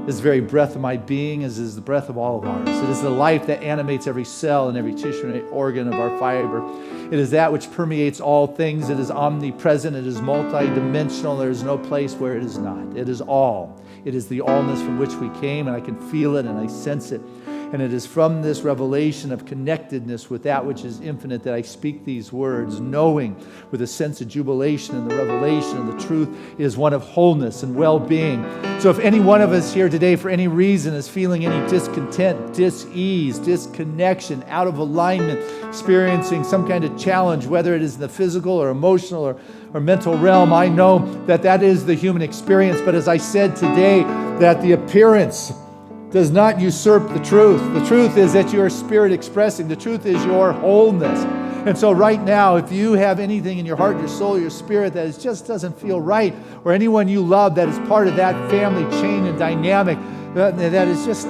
This very breath of my being is the breath of all of ours. It is the life that animates every cell and every tissue and organ of our fiber. It is that which permeates all things. It is omnipresent. It is multidimensional. There is no place where it is not. It is all. It is the allness from which we came, and I can feel it and I sense it. And it is from this revelation of connectedness with that which is infinite that I speak these words, knowing with a sense of jubilation and the revelation of the truth is one of wholeness and well-being. So if any one of us here today for any reason is feeling any discontent, dis-ease, disconnection, out of alignment, experiencing some kind of challenge, whether it is in the physical or emotional or mental realm, I know that that is the human experience. But as I said today, that the appearance does not usurp the truth. The truth is that you are spirit expressing. The truth is your wholeness. And so right now, if you have anything in your heart, your soul, your spirit that just doesn't feel right, or anyone you love that is part of that family chain and dynamic that is just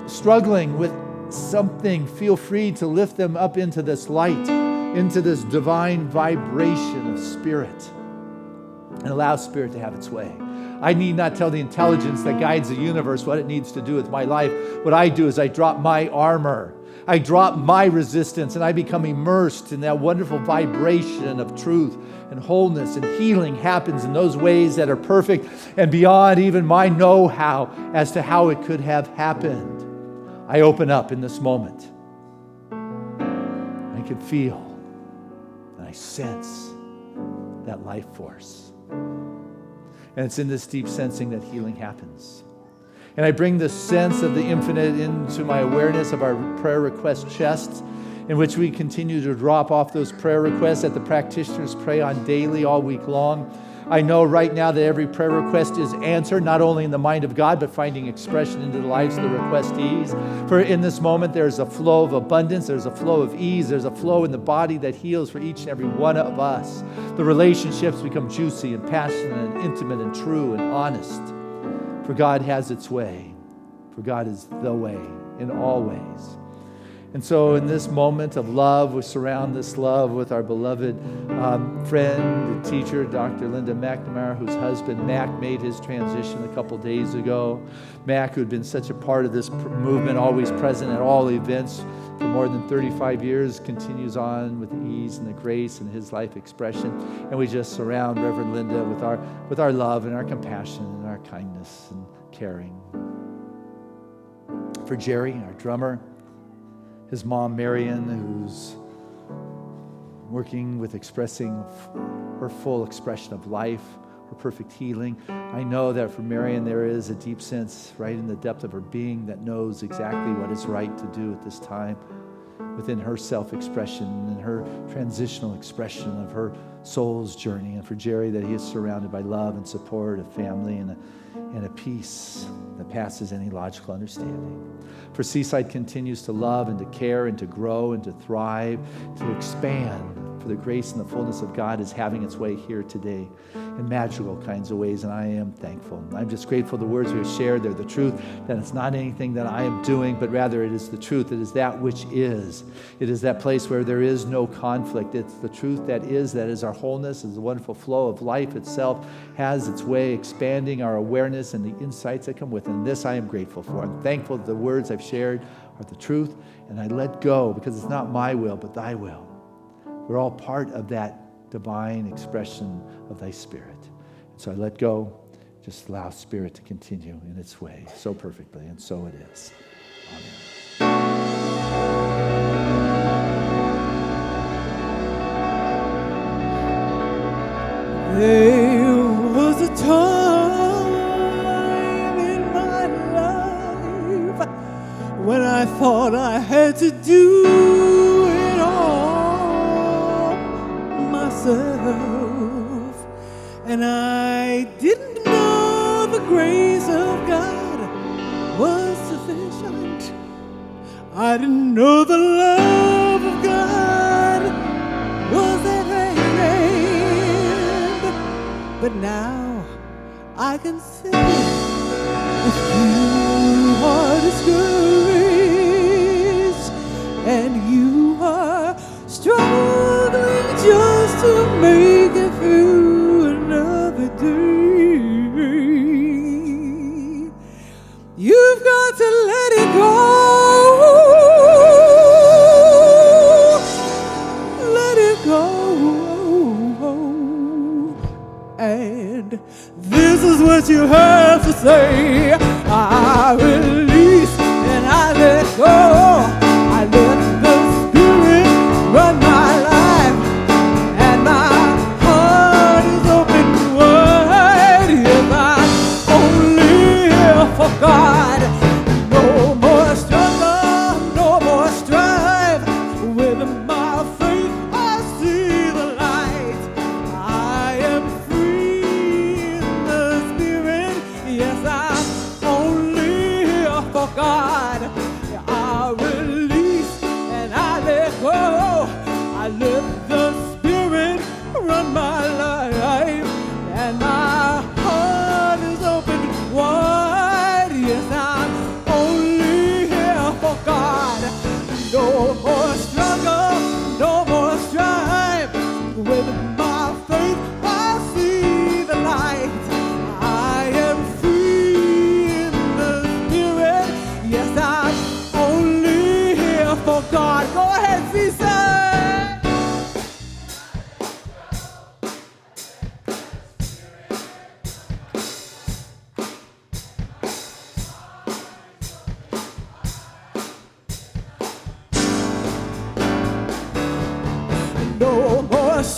struggling with something, feel free to lift them up into this light, into this divine vibration of spirit, and allow spirit to have its way. I need not tell the intelligence that guides the universe what it needs to do with my life. What I do is I drop my armor. I drop my resistance and I become immersed in that wonderful vibration of truth and wholeness, and healing happens in those ways that are perfect and beyond even my know-how as to how it could have happened. I open up in this moment. I can feel and I sense that life force. And it's in this deep sensing that healing happens. And I bring the sense of the infinite into my awareness of our prayer request chests, in which we continue to drop off those prayer requests that the practitioners pray on daily all week long. I know right now that every prayer request is answered, not only in the mind of God, but finding expression into the lives of the requestees. For in this moment, there's a flow of abundance, there's a flow of ease, there's a flow in the body that heals for each and every one of us. The relationships become juicy and passionate and intimate and true and honest. For God has its way. For God is the way in all ways. And so in this moment of love, we surround this love with our beloved friend and teacher, Dr. Linda McNamara, whose husband, Mac, made his transition a couple days ago. Mac, who had been such a part of this movement, always present at all events for more than 35 years, continues on with the ease and the grace and his life expression. And we just surround Reverend Linda with our love and our compassion and our kindness and caring. For Jerry, our drummer, his mom, Marion, who's working with expressing her full expression of life, her perfect healing. I know that for Marion, there is a deep sense right in the depth of her being that knows exactly what is right to do at this time within her self-expression and her transitional expression of her soul's journey. And for Jerry, that he is surrounded by love and support, a family, and a peace that passes any logical understanding. For Seaside continues to love and to care and to grow and to thrive, to expand, for the grace and the fullness of God is having its way here today in magical kinds of ways, and I am thankful. I'm just grateful the words we have shared, they're the truth, that it's not anything that I am doing, but rather it is the truth. It is that which is. It is that place where there is no conflict. It's the truth that is our wholeness, is the wonderful flow of life itself, has its way expanding our awareness and the insights that come with it. And this I am grateful for. I'm thankful that the words I've shared are the truth, and I let go because it's not my will, but thy will. We're all part of that divine expression of thy Spirit. So I let go, just allow Spirit to continue in its way so perfectly, and so it is. Amen. There was a time in my life when I thought I had to do it all myself, and I didn't know the grace of God was sufficient. I didn't know the love of God was at hand, but now I can say, if you are discouraged and you are struggling just to make it through another day, you've got to let it go. Let it go. And this is what you have to say. I release and I let go.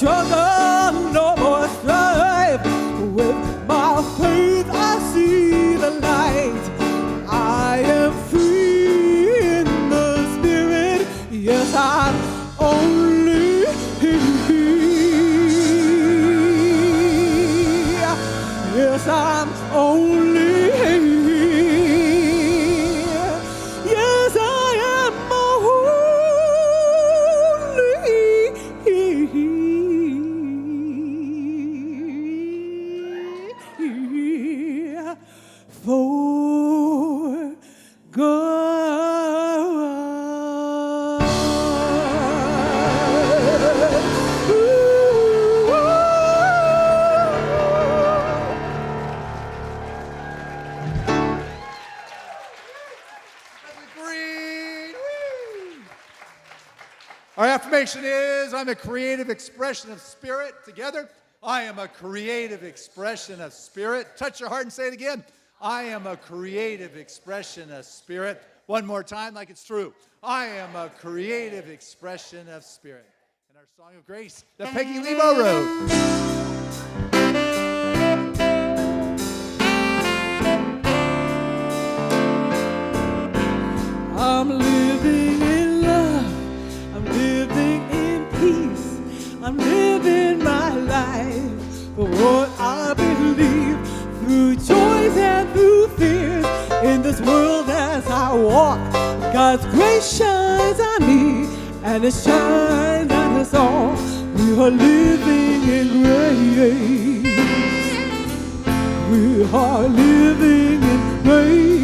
struggle, no more strife. With my faith I see the light. I am free in the spirit. Yes, I'm only here. Yes, I'm only here. Yes, I am only here for Breathe. Woo. Our affirmation is, I'm a creative expression of spirit. Together, I am a creative expression of spirit. Touch your heart and say it again. I am a creative expression of spirit. One more time like it's true. I am a creative expression of spirit. And our song of grace that Peggy Lebo wrote. I'm living in love, I'm living in peace, I'm living my life for what I believe, through joys and through fears, in this world as I walk, God's grace shines on me, and it shines on us all. We are living in grace, we are living in grace.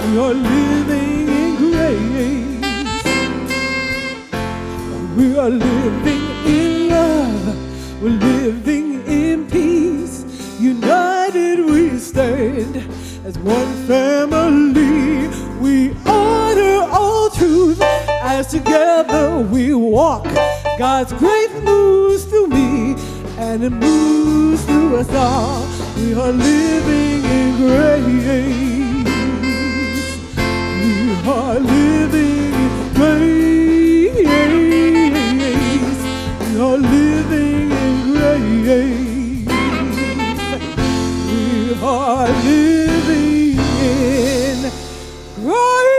We are living in grace. We are living in love. We're living in peace. United we stand as one family. We honor all truth as together we walk. God's grace moves through me and it moves through us all. We are living in grace. We are living in grace. We are living in grace. We are living in grace.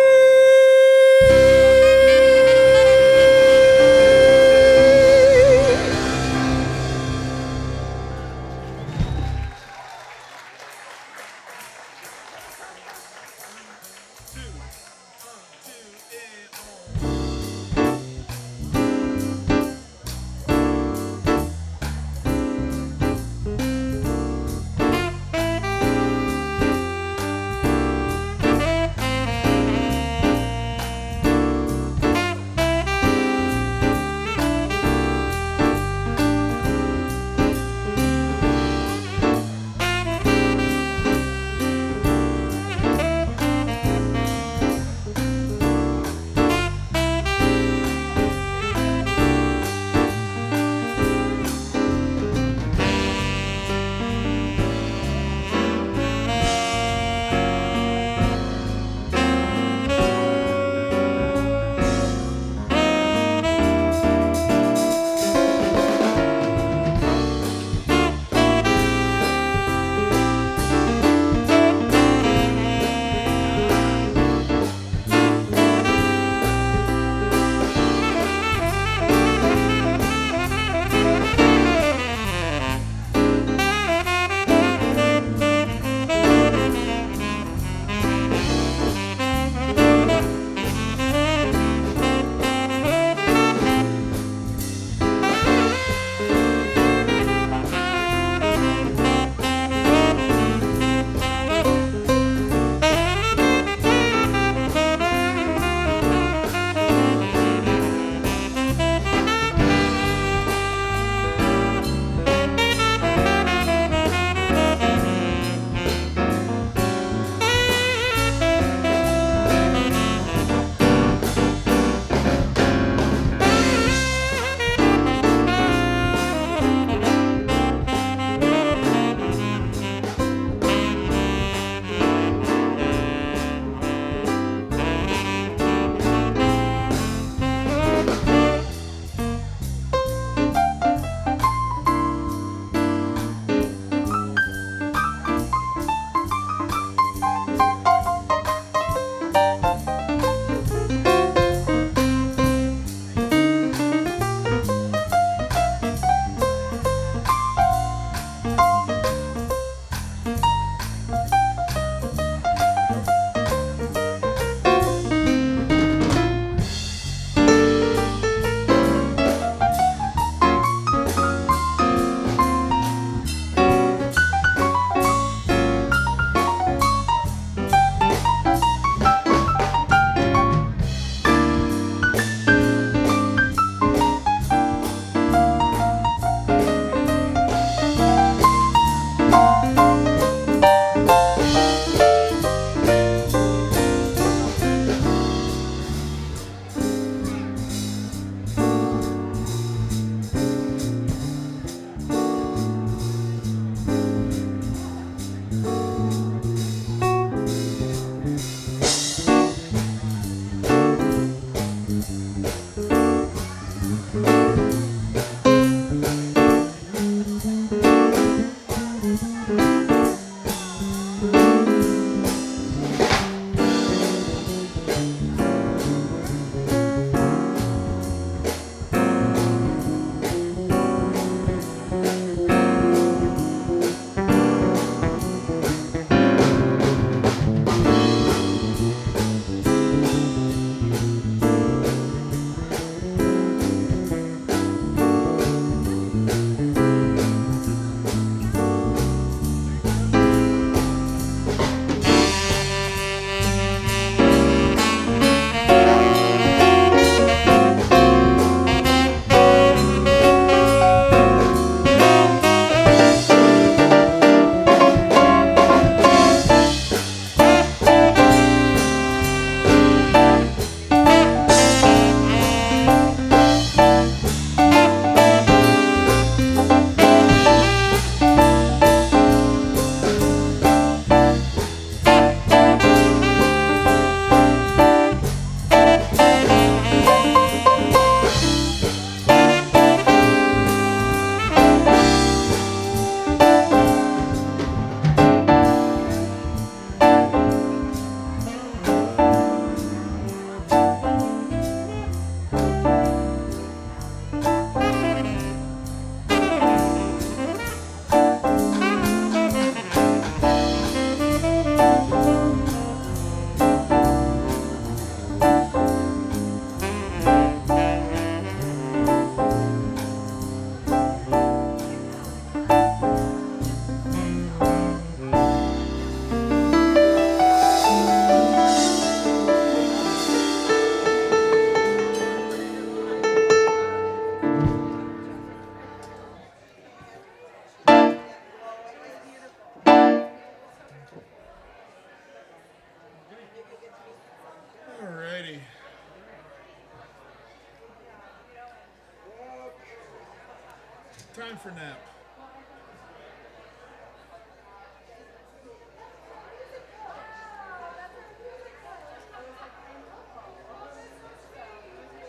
Time for nap.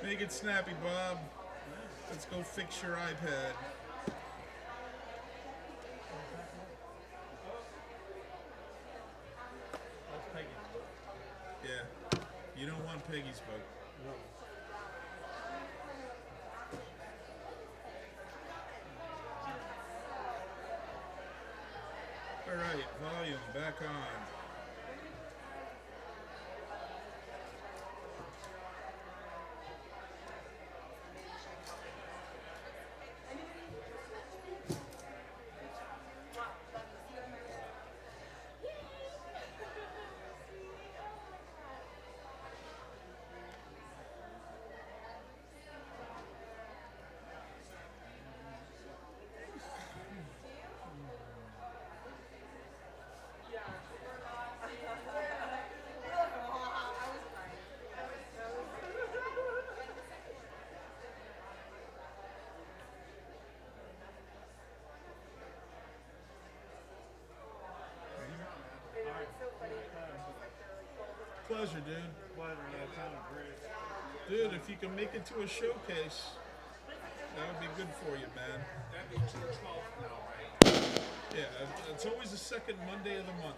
Make it snappy, Bob. Let's go fix your iPad. Yeah. You don't want Peggy's boat. All right, volume back on. Pleasure, dude. Pleasure, dude, if you can make it to a showcase, that would be good for you, man. That'd be June 12th now, right? Yeah, it's always the second Monday of the month.